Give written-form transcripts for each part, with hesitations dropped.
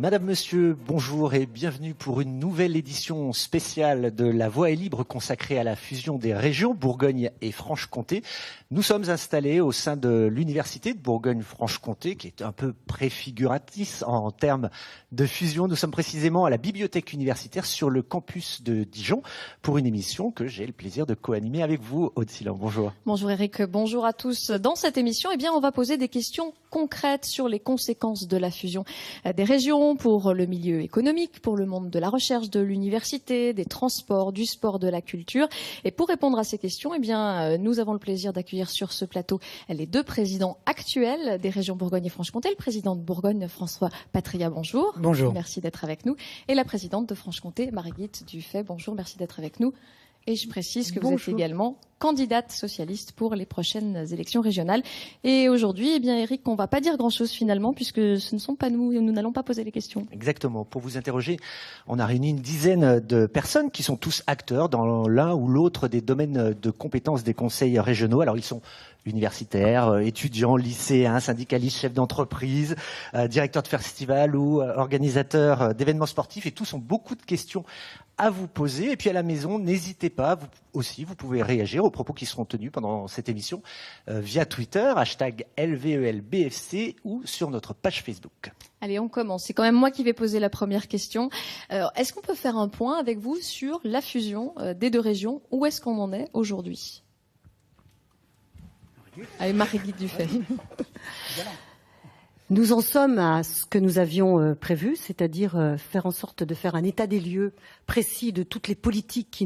Madame, Monsieur, bonjour et bienvenue pour une nouvelle édition spéciale de La Voix est libre consacrée à la fusion des régions Bourgogne et Franche-Comté. Nous sommes installés au sein de l'Université de Bourgogne-Franche-Comté, qui est un peu préfiguratrice en termes de fusion. Nous sommes précisément à la bibliothèque universitaire sur le campus de Dijon pour une émission que j'ai le plaisir de co-animer avec vous, Aude Silan. Bonjour. Bonjour Eric, bonjour à tous. Dans cette émission, on va poser des questions concrètes sur les conséquences de la fusion des régions pour le milieu économique, pour le monde de la recherche, de l'université, des transports, du sport, de la culture. Et pour répondre à ces questions, nous avons le plaisir d'accueillir sur ce plateau les deux présidents actuels des régions Bourgogne et Franche-Comté. Le président de Bourgogne, François Patria, bonjour. Bonjour. Merci d'être avec nous. Et la présidente de Franche-Comté, Marguerite Dufay, bonjour, merci d'être avec nous. Et je précise que vous êtes également candidate socialiste pour les prochaines élections régionales. Et aujourd'hui, Eric, on ne va pas dire grand-chose finalement, puisque ce ne sont pas nous n'allons pas poser les questions. Exactement. Pour vous interroger, on a réuni une dizaine de personnes qui sont tous acteurs dans l'un ou l'autre des domaines de compétences des conseils régionaux. Alors, ils sont universitaires, étudiants, lycéens, syndicalistes, chefs d'entreprise, directeurs de festivals ou organisateurs d'événements sportifs. Et tous ont beaucoup de questions à vous poser. Et puis à la maison, n'hésitez pas, vous pouvez réagir aux propos qui seront tenus pendant cette émission via Twitter, #LVELBFC ou sur notre page Facebook. Allez, on commence. C'est quand même moi qui vais poser la première question. Est-ce qu'on peut faire un point avec vous sur la fusion des deux régions? Où est-ce qu'on en est aujourd'hui? Allez, Marguerite Dufay. Nous en sommes à ce que nous avions prévu, c'est-à-dire faire en sorte de faire un état des lieux précis de toutes les politiques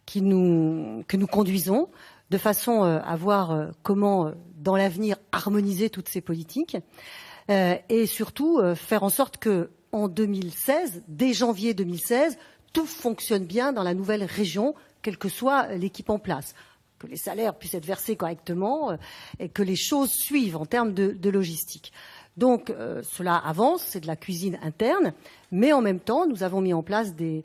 que nous conduisons, de façon à voir comment, dans l'avenir, harmoniser toutes ces politiques, et surtout faire en sorte que, en 2016, dès janvier 2016, tout fonctionne bien dans la nouvelle région, quelle que soit l'équipe en place, que les salaires puissent être versés correctement et que les choses suivent en termes de logistique. Donc cela avance, c'est de la cuisine interne, mais en même temps, nous avons mis en place des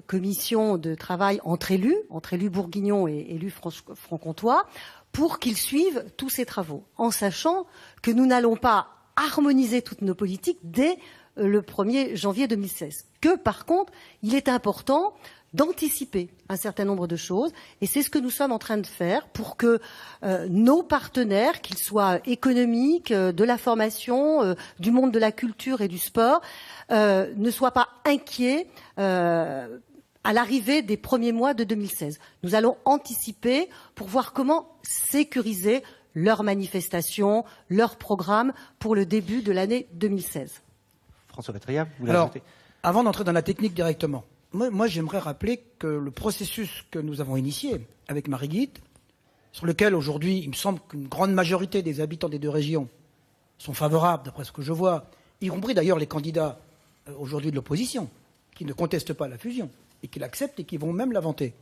commissions de travail entre élus bourguignons et élus franc-comtois, pour qu'ils suivent tous ces travaux, en sachant que nous n'allons pas harmoniser toutes nos politiques dès le 1er janvier 2016. Que par contre, il est important d'anticiper un certain nombre de choses, et c'est ce que nous sommes en train de faire pour que nos partenaires, qu'ils soient économiques, de la formation, du monde de la culture et du sport, ne soient pas inquiets à l'arrivée des premiers mois de 2016. Nous allons anticiper pour voir comment sécuriser leurs manifestations, leurs programmes pour le début de l'année 2016. François Patria, vous voulez Alors, ajouter? avant d'entrer dans la technique directement, moi, j'aimerais rappeler que le processus que nous avons initié avec Marguerite, sur lequel aujourd'hui, il me semble qu'une grande majorité des habitants des deux régions sont favorables, d'après ce que je vois, y compris d'ailleurs les candidats aujourd'hui de l'opposition, qui ne contestent pas la fusion, et qui l'acceptent et qui vont même la vanter.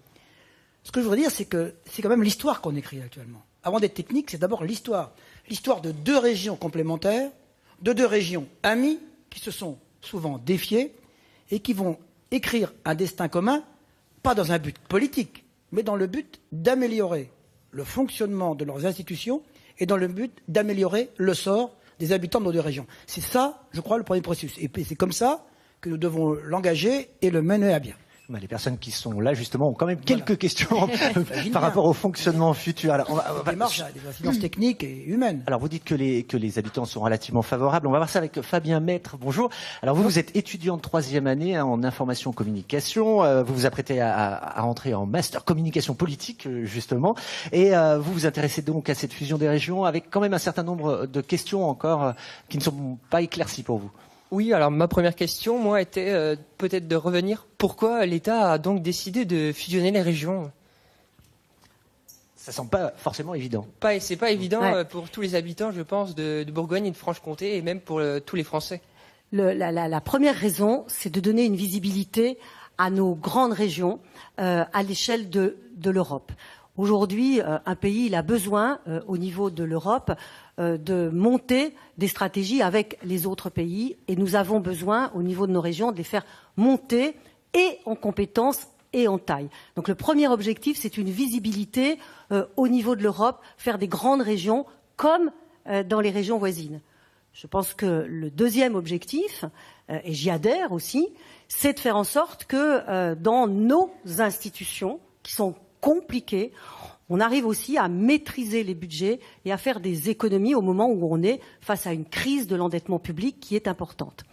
Ce que je voudrais dire, c'est que c'est quand même l'histoire qu'on écrit actuellement. Avant d'être technique, c'est d'abord l'histoire. L'histoire de deux régions complémentaires, de deux régions amies, qui se sont souvent défiées, et qui vont écrire un destin commun, pas dans un but politique, mais dans le but d'améliorer le fonctionnement de leurs institutions et dans le but d'améliorer le sort des habitants de nos deux régions. C'est ça, je crois, le premier processus. Et c'est comme ça que nous devons l'engager et le mener à bien. Les personnes qui sont là, justement, ont quand même quelques questions par rapport au fonctionnement futur. Alors, on va démarche des incidences techniques et humaines. Alors, vous dites que les habitants sont relativement favorables. On va voir ça avec Fabien Maître. Bonjour. Alors, vous êtes étudiant de 3e année en information communication. Vous vous apprêtez à entrer en master communication politique, justement. Et vous vous intéressez donc à cette fusion des régions avec quand même un certain nombre de questions encore qui ne sont pas éclaircies pour vous. Oui, alors ma première question, moi, était peut-être de revenir. Pourquoi l'État a donc décidé de fusionner les régions? Ça semble pas forcément évident. C'est pas évident pour tous les habitants, je pense, de Bourgogne et de Franche-Comté, et même pour tous les Français. La première raison, c'est de donner une visibilité à nos grandes régions à l'échelle de l'Europe. Aujourd'hui, un pays, il a besoin, au niveau de l'Europe, de monter des stratégies avec les autres pays. Et nous avons besoin, au niveau de nos régions, de les faire monter et en compétences et en taille. Donc le premier objectif, c'est une visibilité au niveau de l'Europe, faire des grandes régions comme dans les régions voisines. Je pense que le deuxième objectif, et j'y adhère aussi, c'est de faire en sorte que dans nos institutions, qui sont compliquées, on arrive aussi à maîtriser les budgets et à faire des économies au moment où on est face à une crise de l'endettement public qui est importante.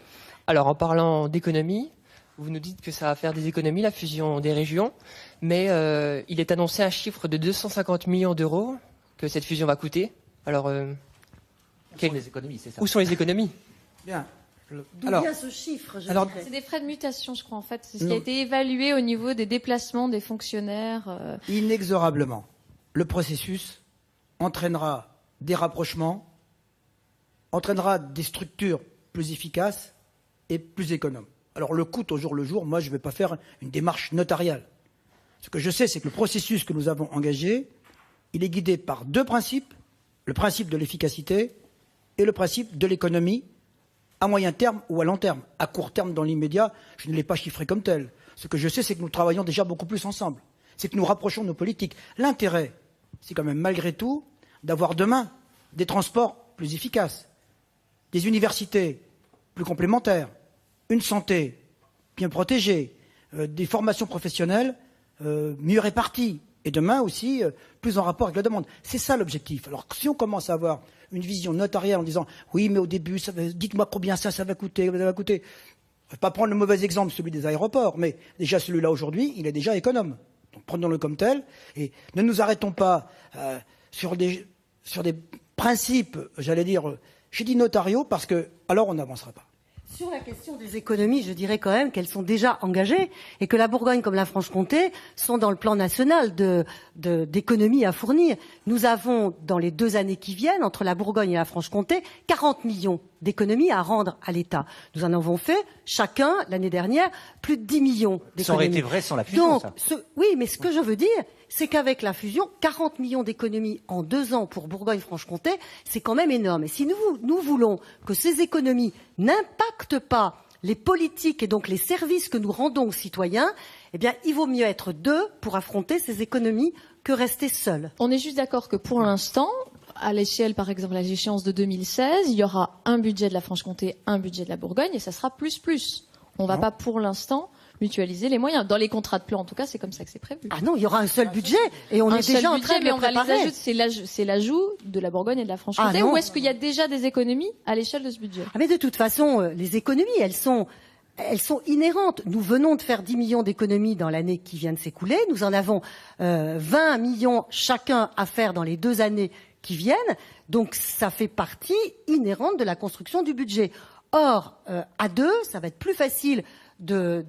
Alors, en parlant d'économie, vous nous dites que ça va faire des économies, la fusion des régions, mais il est annoncé un chiffre de 250 millions d'euros que cette fusion va coûter. Alors, Où sont les économies, c'est ça? où sont les économies? Bien. D'où vient ce chiffre, je dirais. C'est des frais de mutation, je crois, en fait. C'est ce qui a été évalué au niveau des déplacements des fonctionnaires. Inexorablement, le processus entraînera des rapprochements, entraînera des structures plus efficaces et plus économes. Alors le coût au jour le jour, moi je ne vais pas faire une démarche notariale. Ce que je sais, c'est que le processus que nous avons engagé, il est guidé par deux principes, le principe de l'efficacité et le principe de l'économie, à moyen terme ou à long terme. À court terme, dans l'immédiat, je ne l'ai pas chiffré comme tel. Ce que je sais, c'est que nous travaillons déjà beaucoup plus ensemble. C'est que nous rapprochons nos politiques. L'intérêt, c'est quand même malgré tout d'avoir demain des transports plus efficaces, des universités plus complémentaires, une santé bien protégée, des formations professionnelles mieux réparties, et demain aussi plus en rapport avec la demande. C'est ça l'objectif. Alors si on commence à avoir une vision notariale en disant « oui, mais au début, dites-moi combien ça va coûter, ça va coûter », je ne vais pas prendre le mauvais exemple, celui des aéroports, mais déjà celui-là aujourd'hui, il est déjà économe. Donc prenons-le comme tel, et ne nous arrêtons pas sur des principes, j'allais dire, j'ai dit notariaux, parce que alors on n'avancera pas. Sur la question des économies, je dirais quand même qu'elles sont déjà engagées et que la Bourgogne comme la Franche-Comté sont dans le plan national d'économies à fournir. Nous avons, dans les 2 années qui viennent, entre la Bourgogne et la Franche-Comté, 40 millions d'économies à rendre à l'État. Nous en avons fait, chacun, l'année dernière, plus de 10 millions d'économies. Ça aurait été vrai sans la fusion, donc, ça. Oui, mais ce que je veux dire, c'est qu'avec la fusion, 40 millions d'économies en 2 ans pour Bourgogne-Franche-Comté, c'est quand même énorme. Et si nous voulons que ces économies n'impactent pas les politiques et donc les services que nous rendons aux citoyens, eh bien, il vaut mieux être 2 pour affronter ces économies que rester seul. On est juste d'accord que pour l'instant, à l'échelle, par exemple, à l'échéance de 2016, il y aura un budget de la Franche-Comté, un budget de la Bourgogne, et ça sera plus. On ne va pas, pour l'instant, mutualiser les moyens. Dans les contrats de plan, en tout cas, c'est comme ça que c'est prévu. Ah non, il y aura un seul budget, et on est déjà en train de le préparer. C'est l'ajout de la Bourgogne et de la Franche-Comté, ou est-ce qu'il y a déjà des économies à l'échelle de ce budget? Mais de toute façon, les économies, elles sont inhérentes. Nous venons de faire 10 millions d'économies dans l'année qui vient de s'écouler. Nous en avons 20 millions chacun à faire dans les 2 années qui viennent. Donc ça fait partie inhérente de la construction du budget. Or, à 2, ça va être plus facile de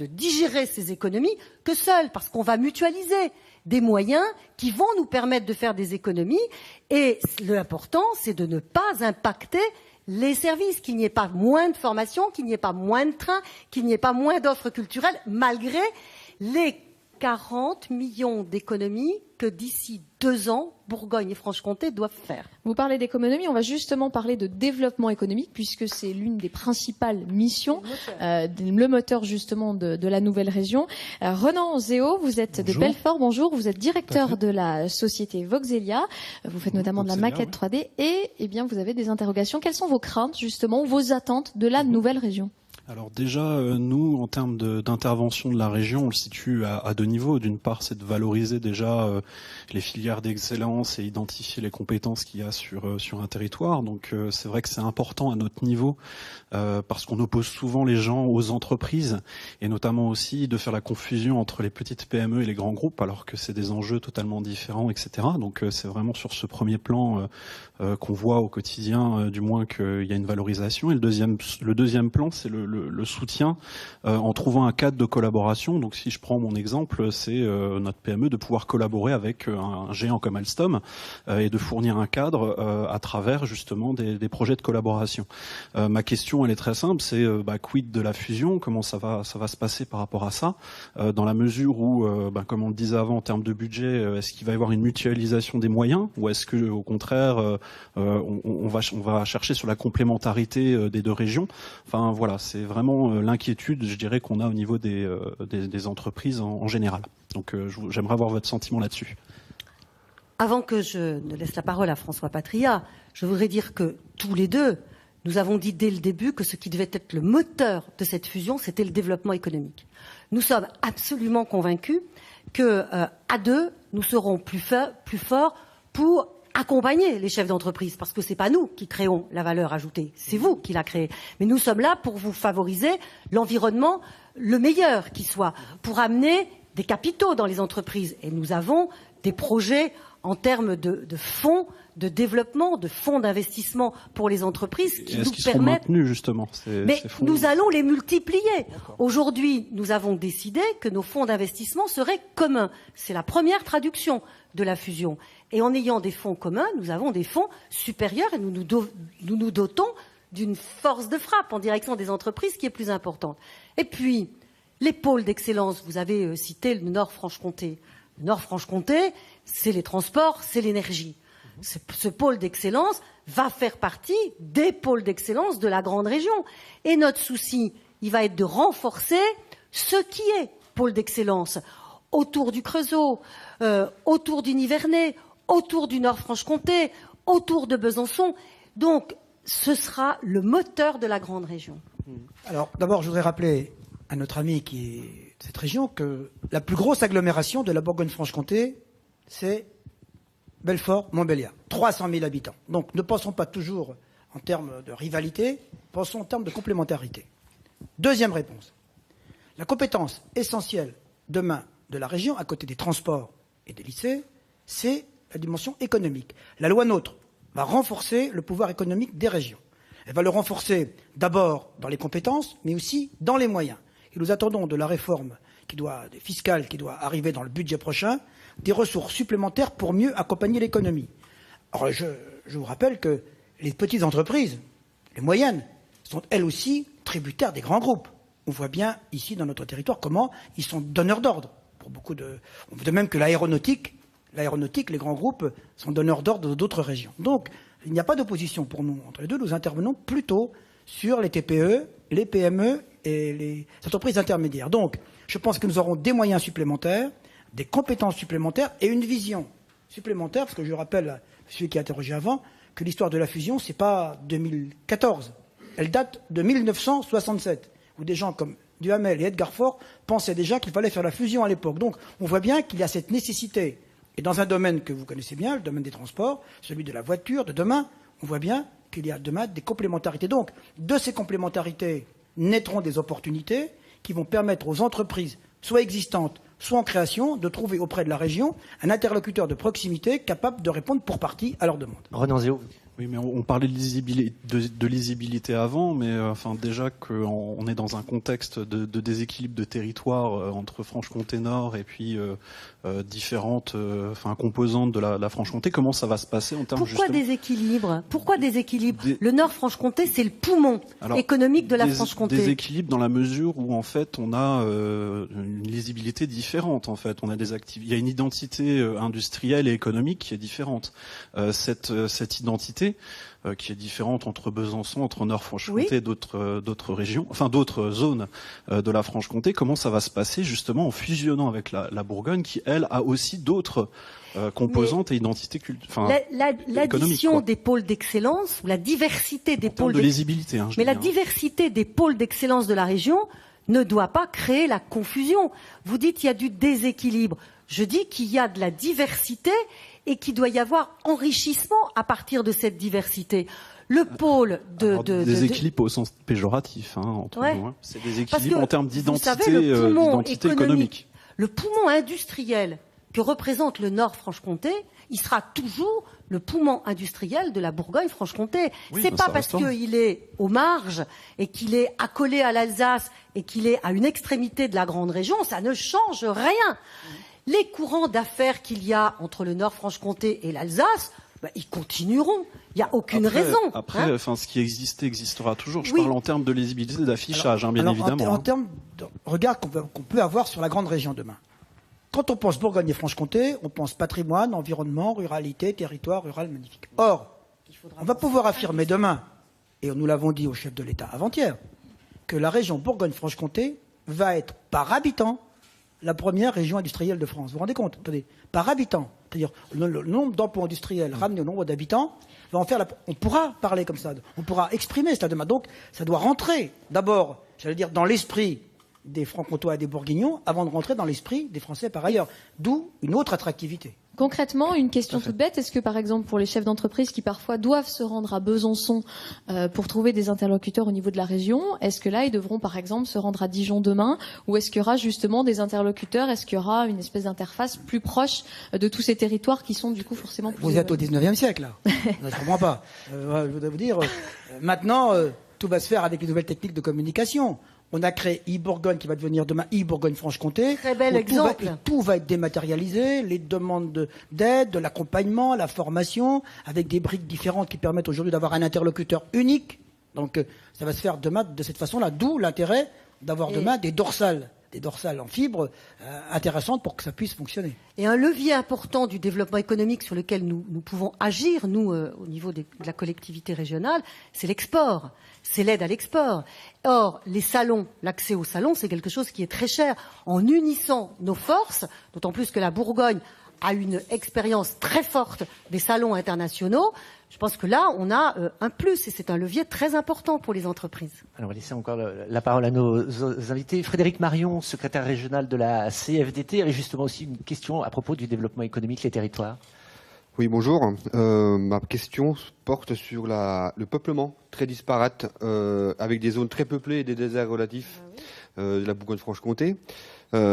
digérer ces économies que seul, parce qu'on va mutualiser des moyens qui vont nous permettre de faire des économies. Et l'important, c'est de ne pas impacter les services, qu'il n'y ait pas moins de formation, qu'il n'y ait pas moins de trains, qu'il n'y ait pas moins d'offres culturelles, malgré les 40 millions d'économies que d'ici 2 ans, Bourgogne et Franche-Comté doivent faire. Vous parlez d'économie, on va justement parler de développement économique, puisque c'est l'une des principales missions, le moteur justement de la nouvelle région. Renan Zéo, vous êtes de Belfort, bonjour, vous êtes directeur de la société Voxelia, vous faites notamment de la maquette 3D, et eh bien vous avez des interrogations. Quelles sont vos craintes justement, ou vos attentes de la nouvelle région ? Alors déjà, nous, en termes d'intervention de la région, on le situe à 2 niveaux. D'une part, c'est de valoriser déjà les filières d'excellence et identifier les compétences qu'il y a sur un territoire. Donc c'est vrai que c'est important à notre niveau parce qu'on oppose souvent les gens aux entreprises et notamment aussi de faire la confusion entre les petites PME et les grands groupes alors que c'est des enjeux totalement différents, etc. Donc c'est vraiment sur ce premier plan qu'on voit au quotidien, du moins qu'il y a une valorisation. Et le deuxième plan, c'est le soutien en trouvant un cadre de collaboration. Donc si je prends mon exemple, c'est notre PME de pouvoir collaborer avec un géant comme Alstom et de fournir un cadre à travers justement des projets de collaboration. Ma question, elle est très simple, c'est quid de la fusion, comment ça va se passer par rapport à ça, dans la mesure où, comme on le disait avant en termes de budget, est-ce qu'il va y avoir une mutualisation des moyens ou est-ce que au contraire on va chercher sur la complémentarité des 2 régions. Enfin voilà, c'est vraiment l'inquiétude, je dirais, qu'on a au niveau des entreprises en général. Donc j'aimerais avoir votre sentiment là-dessus. Avant que je ne laisse la parole à François Patria, je voudrais dire que tous les deux, nous avons dit dès le début que ce qui devait être le moteur de cette fusion, c'était le développement économique. Nous sommes absolument convaincus que à deux, nous serons plus forts pour accompagner les chefs d'entreprise, parce que c'est pas nous qui créons la valeur ajoutée, c'est vous qui la créez. Mais nous sommes là pour vous favoriser l'environnement le meilleur qui soit, pour amener des capitaux dans les entreprises. Et nous avons des projets en termes de fonds de développement, de fonds d'investissement pour les entreprises qui nous permettent... seront maintenus, justement, mais ces fonds? Nous allons les multiplier. Aujourd'hui, nous avons décidé que nos fonds d'investissement seraient communs. C'est la première traduction de la fusion. Et en ayant des fonds communs, nous avons des fonds supérieurs et nous nous dotons d'une force de frappe en direction des entreprises qui est plus importante. Et puis, les pôles d'excellence, vous avez cité le Nord-Franche-Comté. Le Nord-Franche-Comté, c'est les transports, c'est l'énergie. Ce pôle d'excellence va faire partie des pôles d'excellence de la grande région. Et notre souci, il va être de renforcer ce qui est pôle d'excellence autour du Creusot, autour du Nivernais, autour du Nord-Franche-Comté, autour de Besançon. Donc, ce sera le moteur de la grande région. Alors, d'abord, je voudrais rappeler à notre ami qui est de cette région que la plus grosse agglomération de la Bourgogne-Franche-Comté, c'est Belfort-Montbéliard, 300 000 habitants. Donc ne pensons pas toujours en termes de rivalité, pensons en termes de complémentarité. Deuxième réponse. La compétence essentielle demain de la région, à côté des transports et des lycées, c'est la dimension économique. La loi NOTRe va renforcer le pouvoir économique des régions. Elle va le renforcer d'abord dans les compétences, mais aussi dans les moyens. Et nous attendons de la réforme fiscale qui doit arriver dans le budget prochain, des ressources supplémentaires pour mieux accompagner l'économie. Alors, je vous rappelle que les petites entreprises, les moyennes, sont elles aussi tributaires des grands groupes. On voit bien ici dans notre territoire comment ils sont donneurs d'ordre. Pour beaucoup de même que l'aéronautique, les grands groupes sont donneurs d'ordre d'autres régions. Donc, il n'y a pas d'opposition pour nous entre les deux. Nous intervenons plutôt sur les TPE, les PME et les entreprises intermédiaires. Donc, je pense que nous aurons des moyens supplémentaires, des compétences supplémentaires et une vision supplémentaire, parce que je rappelle à celui qui a interrogé avant que l'histoire de la fusion, c'est pas 2014. Elle date de 1967, où des gens comme Duhamel et Edgar Faure pensaient déjà qu'il fallait faire la fusion à l'époque. Donc, on voit bien qu'il y a cette nécessité. Et dans un domaine que vous connaissez bien, le domaine des transports, celui de la voiture, de demain, on voit bien qu'il y a demain des complémentarités. Donc, de ces complémentarités naîtront des opportunités qui vont permettre aux entreprises, soit existantes, soit en création, de trouver auprès de la région un interlocuteur de proximité capable de répondre pour partie à leurs demandes. Renan Zéo. Oui, mais on parlait de lisibilité avant, mais enfin déjà qu'on est dans un contexte de déséquilibre de territoire entre Franche-Comté Nord et puis différentes composantes de la Franche-Comté. Comment ça va se passer en termes Pourquoi déséquilibre Le Nord-Franche-Comté, c'est le poumon économique de la Franche-Comté. Déséquilibre dans la mesure où en fait on a une lisibilité différente. En fait, on a il y a une identité industrielle et économique qui est différente. Cette identité qui est différente entre Besançon, entre Nord-Franche-Comté et d'autres régions, enfin d'autres zones de la Franche-Comté. Comment ça va se passer justement en fusionnant avec la Bourgogne qui, elle, a aussi d'autres composantes et identités l'addition des pôles d'excellence, ou la diversité des pôles de lisibilité. Mais la diversité des pôles d'excellence de la région ne doit pas créer la confusion. Vous dites qu'il y a du déséquilibre. Je dis qu'il y a de la diversité et qu'il doit y avoir enrichissement à partir de cette diversité. Le pôle déséquilibre au sens péjoratif, entre nous. C'est des équilibres en termes d'identité, économique. Le poumon industriel que représente le Nord-Franche-Comté, il sera toujours le poumon industriel de la Bourgogne-Franche-Comté. C'est pas parce qu'il est aux marges et qu'il est accolé à l'Alsace et qu'il est à une extrémité de la grande région, ça ne change rien. Les courants d'affaires qu'il y a entre le Nord-Franche-Comté et l'Alsace, ils continueront. Il n'y a aucune raison. Après, ce qui existera toujours. Je parle en termes de lisibilité, d'affichage, bien évidemment. En termes de regard qu'on peut avoir sur la grande région demain. Quand on pense Bourgogne et Franche-Comté, on pense patrimoine, environnement, ruralité, territoire rural magnifique. Or, on va pouvoir affirmer demain, et nous l'avons dit au chef de l'État avant-hier, que la région Bourgogne-Franche-Comté va être par habitant la première région industrielle de France. Vous vous rendez compte? Attendez, par habitant. c'est-à-dire le nombre d'emplois industriels ramené au nombre d'habitants, va en faire on pourra parler comme ça, on pourra exprimer cette demande. Donc ça doit rentrer d'abord, j'allais dire, dans l'esprit des Franc-Comtois et des Bourguignons avant de rentrer dans l'esprit des Français par ailleurs. D'où une autre attractivité. Concrètement, une question toute bête, est-ce que par exemple pour les chefs d'entreprise qui parfois doivent se rendre à Besançon pour trouver des interlocuteurs au niveau de la région, est-ce que là ils devront par exemple se rendre à Dijon demain, ou est-ce qu'il y aura justement des interlocuteurs, est-ce qu'il y aura une espèce d'interface plus proche de tous ces territoires qui sont du coup forcément plus... Vous êtes au 19e siècle là, je ne comprends pas. Je voudrais vous dire, maintenant tout va se faire avec les nouvelles techniques de communication. On a créé e-Bourgogne qui va devenir demain e-Bourgogne-Franche-Comté. Très bel exemple. Tout va être dématérialisé, les demandes d'aide, de l'accompagnement, la formation, avec des briques différentes qui permettent aujourd'hui d'avoir un interlocuteur unique. Donc ça va se faire demain de cette façon-là, d'où l'intérêt d'avoir demain des dorsales en fibre intéressantes pour que ça puisse fonctionner. Et un levier important du développement économique sur lequel nous pouvons agir, nous, au niveau de la collectivité régionale, c'est l'export. C'est l'aide à l'export. Or, les salons, l'accès aux salons, c'est quelque chose qui est très cher. En unissant nos forces, d'autant plus que la Bourgogne a une expérience très forte des salons internationaux, je pense que là, on a un plus et c'est un levier très important pour les entreprises. Alors, on va laisser encore la parole à nos invités. Frédéric Marion, secrétaire régional de la CFDT, avait justement aussi une question à propos du développement économique des territoires. Oui, bonjour. Ma question porte sur le peuplement très disparate, avec des zones très peuplées et des déserts relatifs de la Bourgogne-Franche-Comté.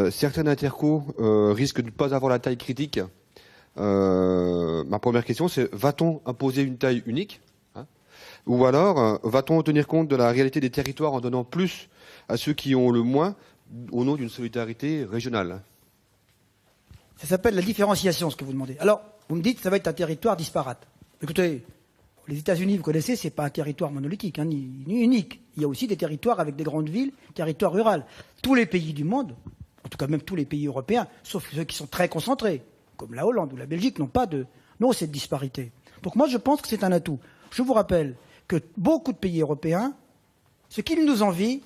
Certains intercos risquent de ne pas avoir la taille critique. Ma première question, c'est va-t-on imposer une taille unique, ou alors va-t-on tenir compte de la réalité des territoires en donnant plus à ceux qui ont le moins au nom d'une solidarité régionale? Ça s'appelle la différenciation, ce que vous demandez. Alors, vous me dites, ça va être un territoire disparate. Écoutez, les États-Unis, vous connaissez, c'est pas un territoire monolithique, ni unique. Il y a aussi des territoires avec des grandes villes, territoires ruraux. Tous les pays du monde, en tout cas même tous les pays européens, sauf ceux qui sont très concentrés, comme la Hollande ou la Belgique, n'ont cette disparité. Donc moi, je pense que c'est un atout. Je vous rappelle que beaucoup de pays européens, ce qu'ils nous envient,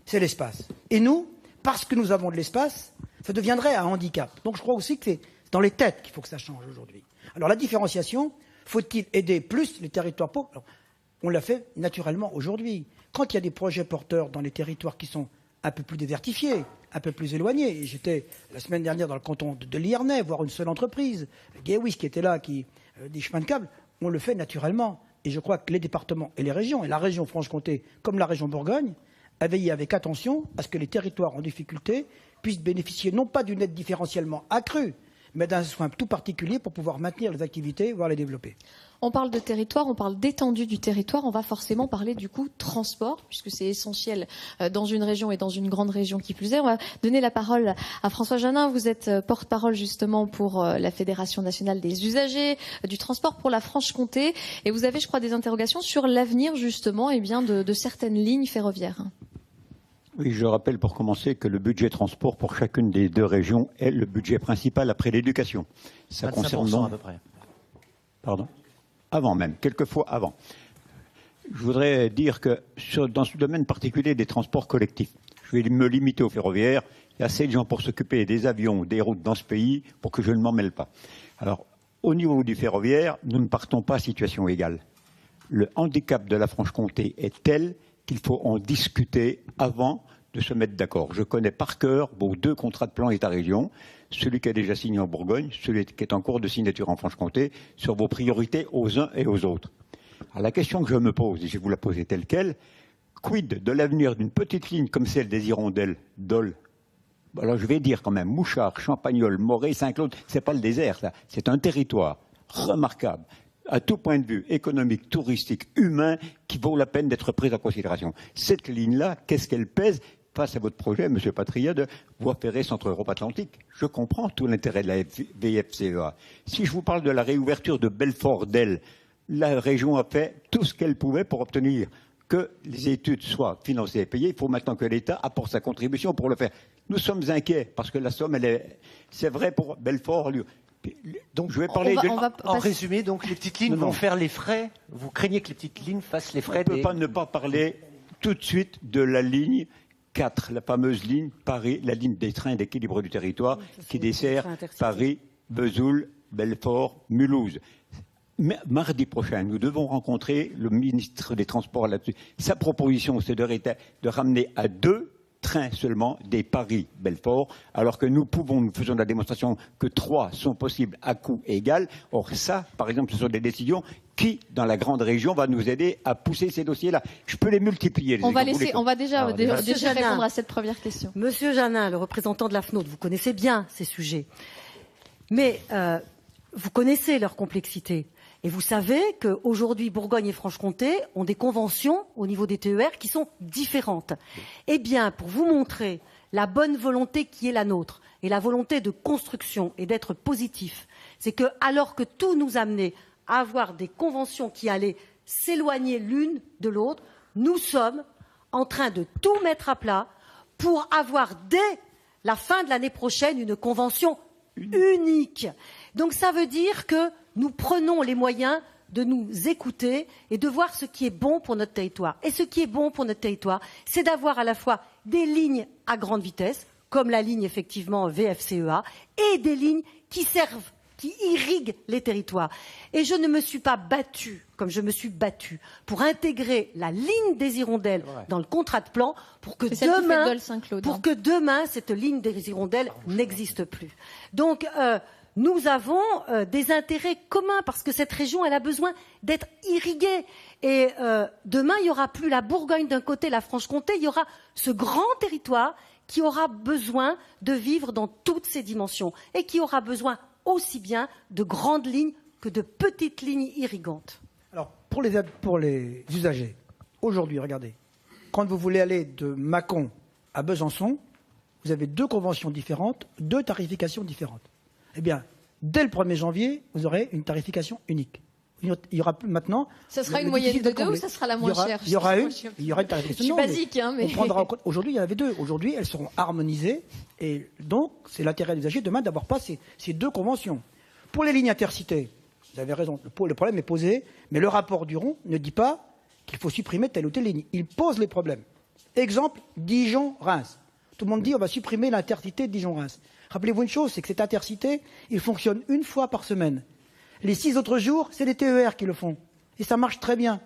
c'est l'espace. Et nous, parce que nous avons de l'espace, ça deviendrait un handicap. Donc je crois aussi que c'est dans les têtes qu'il faut que ça change aujourd'hui. Alors la différenciation, faut-il aider plus les territoires pauvres? Alors, on l'a fait naturellement aujourd'hui. Quand il y a des projets porteurs dans les territoires qui sont un peu plus désertifiés, un peu plus éloignés, et j'étais la semaine dernière dans le canton de Liernay, voir une seule entreprise, Gewis qui était là, des chemins de câble, on le fait naturellement. Et je crois que les départements et les régions, et la région Franche-Comté comme la région Bourgogne, a veillé avec attention à ce que les territoires en difficulté puissent bénéficier non pas d'une aide différentiellement accrue, mais d'un soin tout particulier pour pouvoir maintenir les activités, voire les développer. On parle de territoire, on parle d'étendue du territoire, on va forcément parler du coup transport, puisque c'est essentiel dans une région et dans une grande région qui plus est. On va donner la parole à François Janin, vous êtes porte-parole justement pour la Fédération nationale des usagers du transport pour la Franche-Comté, et vous avez, je crois, des interrogations sur l'avenir justement de certaines lignes ferroviaires. Oui, je rappelle pour commencer que le budget transport pour chacune des deux régions est le budget principal après l'éducation. Ça concerne donc... à peu près. Pardon ? Avant même, quelquefois avant. Je voudrais dire que dans ce domaine particulier des transports collectifs, je vais me limiter au ferroviaire. Il y a assez de gens pour s'occuper des avions ou des routes dans ce pays pour que je ne m'en mêle pas. Alors, au niveau du ferroviaire, nous ne partons pas à situation égale. Le handicap de la Franche-Comté est tel qu'il faut en discuter avant de se mettre d'accord. Je connais par cœur vos deux contrats de plan État-région, celui qui a déjà signé en Bourgogne, celui qui est en cours de signature en Franche-Comté, sur vos priorités aux uns et aux autres. Alors la question que je me pose, et je vais vous la poser telle qu'elle, quid de l'avenir d'une petite ligne comme celle des Hirondelles, Dole? Alors je vais dire quand même, Mouchard, Champagnole, Morée, Saint-Claude, c'est pas le désert, ça. C'est un territoire remarquable, à tout point de vue, économique, touristique, humain, qui vaut la peine d'être prise en considération. Cette ligne-là, qu'est-ce qu'elle pèse face à votre projet, M. Patria, de voie ferrée Centre-Europe Atlantique? Je comprends tout l'intérêt de la VFCEA. Si je vous parle de la réouverture de Belfort-Del, la région a fait tout ce qu'elle pouvait pour obtenir que les études soient financées et payées. Il faut maintenant que l'État apporte sa contribution pour le faire. Nous sommes inquiets parce que la somme, c'est vrai pour Belfort. Donc je vais parler En résumé, donc les petites lignes vont faire les frais. Vous craignez que les petites lignes fassent les frais On ne peut pas ne pas parler tout de suite de la ligne 4, la fameuse ligne Paris, la ligne des trains d'équilibre du territoire qui dessert Paris, Vesoul Belfort, Mulhouse. Mardi prochain, nous devons rencontrer le ministre des Transports là-dessus. Sa proposition, c'est de ramener à 2 trains seulement des Paris-Belfort, alors que nous faisons la démonstration que 3 sont possibles à coût égal. Or ça, par exemple, ce sont des décisions qui, dans la grande région, va nous aider à pousser ces dossiers-là. Je peux les multiplier. On va déjà répondre à cette première question. Monsieur Janin, le représentant de la FNOT, vous connaissez bien ces sujets. Mais vous connaissez leur complexité. Et vous savez qu'aujourd'hui, Bourgogne et Franche-Comté ont des conventions au niveau des TER qui sont différentes. Eh bien, pour vous montrer la bonne volonté qui est la nôtre, et la volonté de construction et d'être positif, c'est que, alors que tout nous amenait à avoir des conventions qui allaient s'éloigner l'une de l'autre, nous sommes en train de tout mettre à plat pour avoir dès la fin de l'année prochaine une convention unique. Donc ça veut dire que nous prenons les moyens de nous écouter et de voir ce qui est bon pour notre territoire. Et ce qui est bon pour notre territoire, c'est d'avoir à la fois des lignes à grande vitesse, comme la ligne effectivement VFCEA, et des lignes qui servent, qui irriguent les territoires. Et je ne me suis pas battue, comme je me suis battue, pour intégrer la ligne des Hirondelles dans le contrat de plan pour que demain, cette ligne des Hirondelles n'existe plus. Donc, nous avons des intérêts communs parce que cette région, elle a besoin d'être irriguée. Et demain, il n'y aura plus la Bourgogne d'un côté, la Franche-Comté, il y aura ce grand territoire qui aura besoin de vivre dans toutes ses dimensions et qui aura besoin aussi bien de grandes lignes que de petites lignes irrigantes. Alors, pour les usagers, aujourd'hui, regardez, quand vous voulez aller de Mâcon à Besançon, vous avez 2 conventions différentes, 2 tarifications différentes. Eh bien, dès le 1er janvier, vous aurez une tarification unique. Il y aura maintenant... Ça sera une moyenne de 2 ou ça sera la moins chère? Il y aura une tarification. Je suis basique, mais... Aujourd'hui, il y en avait 2. Aujourd'hui, elles seront harmonisées. Et donc, c'est l'intérêt des usagers demain d'avoir pas ces 2 conventions. Pour les lignes intercités, vous avez raison, le problème est posé, mais le rapport Duron ne dit pas qu'il faut supprimer telle ou telle ligne. Il pose les problèmes. Exemple, Dijon-Reims. Tout le monde dit on va supprimer l'intercité de Dijon-Reims. Rappelez-vous une chose, c'est que cette intercité, il fonctionne 1 fois par semaine. Les 6 autres jours, c'est les TER qui le font. Et ça marche très bien.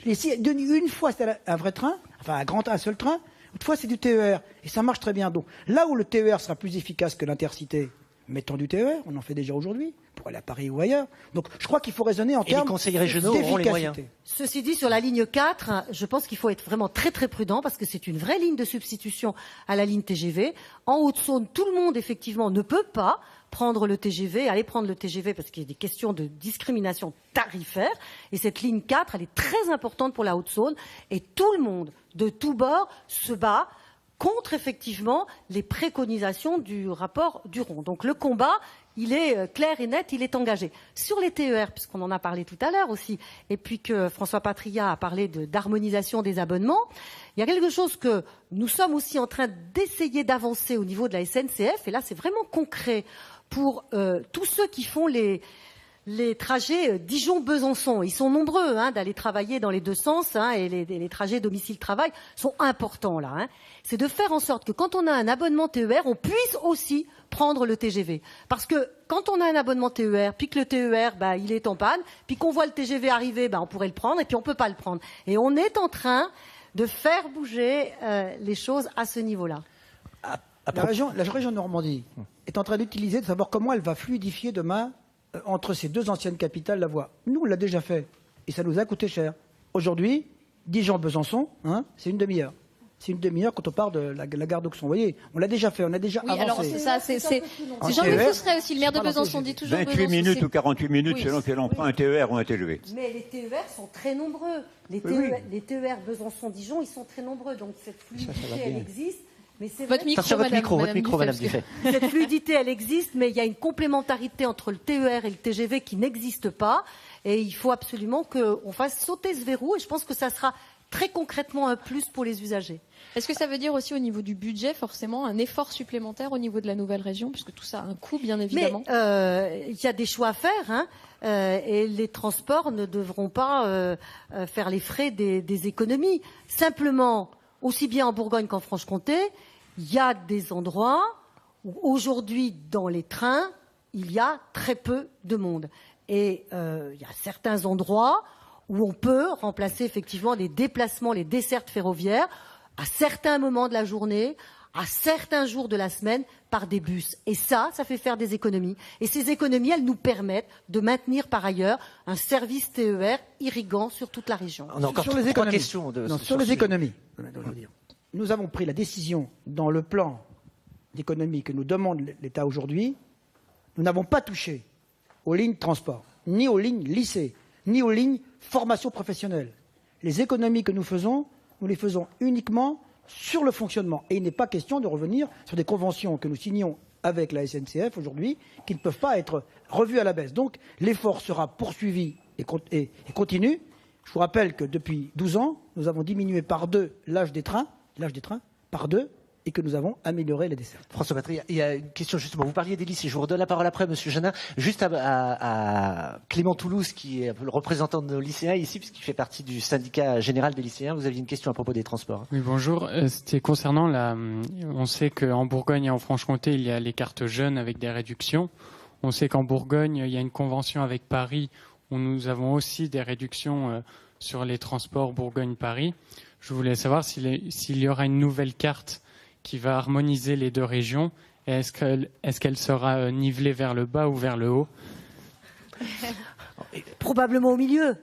Une fois, c'est un vrai train, enfin un seul train. Une fois, c'est du TER. Et ça marche très bien. Donc, là où le TER sera plus efficace que l'intercité, mettons du TER, on en fait déjà aujourd'hui, pour aller à Paris ou ailleurs. Donc, je crois qu'il faut raisonner en termes conseils régionaux auront les moyens. Ceci dit, sur la ligne 4, je pense qu'il faut être vraiment très très prudent parce que c'est une vraie ligne de substitution à la ligne TGV. En Haute-Saône, tout le monde, effectivement, ne peut pas aller prendre le TGV parce qu'il y a des questions de discrimination tarifaire. Et cette ligne 4, elle est très importante pour la Haute-Saône. Et tout le monde, de tous bords, se bat contre, effectivement, les préconisations du rapport Duron. Donc le combat, il est clair et net, il est engagé. Sur les TER, puisqu'on en a parlé tout à l'heure aussi, et puis que François Patria a parlé d'harmonisation des abonnements, il y a quelque chose que nous sommes aussi en train d'essayer d'avancer au niveau de la SNCF, et là c'est vraiment concret pour tous ceux qui font les trajets Dijon-Besançon. Ils sont nombreux d'aller travailler dans les 2 sens, et les trajets domicile-travail sont importants là. C'est de faire en sorte que quand on a un abonnement TER, on puisse aussi prendre le TGV. Parce que quand on a un abonnement TER, puis que le TER, il est en panne, puis qu'on voit le TGV arriver, on pourrait le prendre, et puis on peut pas le prendre. Et on est en train de faire bouger les choses à ce niveau-là. La région Normandie est en train d'utiliser, de savoir comment elle va fluidifier demain entre ces 2 anciennes capitales la voie. Nous, on l'a déjà fait, et ça nous a coûté cher. Aujourd'hui, Dijon-Besançon, c'est une demi-heure. C'est une demi-heure quand on part de la gare d'Auxon. Vous voyez, on l'a déjà fait, on a déjà avancé. Alors c'est ça, c'est Jean-Luc Fousseret aussi, le maire de Besançon, dit toujours 28 minutes ou 48 minutes selon qu'elle emprunte un TER ou un TGV. Mais les TER sont très nombreux. Les TER Besançon-Dijon, ils sont très nombreux. Donc cette fluidité, elle existe. Mais c'est votre micro, Madame Dufay. Cette fluidité, elle existe, mais il y a une complémentarité entre le TER et le TGV qui n'existe pas. Et il faut absolument qu'on fasse sauter ce verrou. Et je pense que ça sera très concrètement un plus pour les usagers. Est-ce que ça veut dire aussi au niveau du budget, forcément, un effort supplémentaire au niveau de la nouvelle région, puisque tout ça a un coût, bien évidemment? Mais il y a des choix à faire, et les transports ne devront pas faire les frais des économies. Simplement, aussi bien en Bourgogne qu'en Franche-Comté, il y a des endroits où aujourd'hui, dans les trains, il y a très peu de monde. Et il y a certains endroits où on peut remplacer effectivement les déplacements, les dessertes ferroviaires à certains moments de la journée, à certains jours de la semaine, par des bus. Et ça fait faire des économies. Et ces économies, elles nous permettent de maintenir par ailleurs un service TER irriguant sur toute la région. On a encore Sur les trois économies. questions. Sur les économies, nous avons pris la décision dans le plan d'économie que nous demande l'État aujourd'hui. Nous n'avons pas touché aux lignes transport, ni aux lignes lycée, ni aux lignes formation professionnelle. Les économies que nous les faisons uniquement sur le fonctionnement. Et il n'est pas question de revenir sur des conventions que nous signons avec la SNCF aujourd'hui, qui ne peuvent pas être revues à la baisse. Donc l'effort sera poursuivi et continu. Je vous rappelle que depuis 12 ans, nous avons diminué par 2 l'âge des trains, par 2, et que nous avons amélioré les dessertes. François Patry, il y a une question justement. Vous parliez des lycées. Je vous redonne la parole après, Monsieur Janin. Juste à Clément Toulouse, qui est le représentant de nos lycéens ici, puisqu'il fait partie du syndicat général des lycéens. Vous aviez une question à propos des transports. Oui, bonjour. C'était concernant on sait qu'en Bourgogne et en Franche-Comté, il y a les cartes jeunes avec des réductions. On sait qu'en Bourgogne, il y a une convention avec Paris où nous avons aussi des réductions sur les transports Bourgogne-Paris. Je voulais savoir s'il y aura une nouvelle carte qui va harmoniser les deux régions. Et est-ce qu'elle sera nivelée vers le bas ou vers le haut? Probablement au milieu.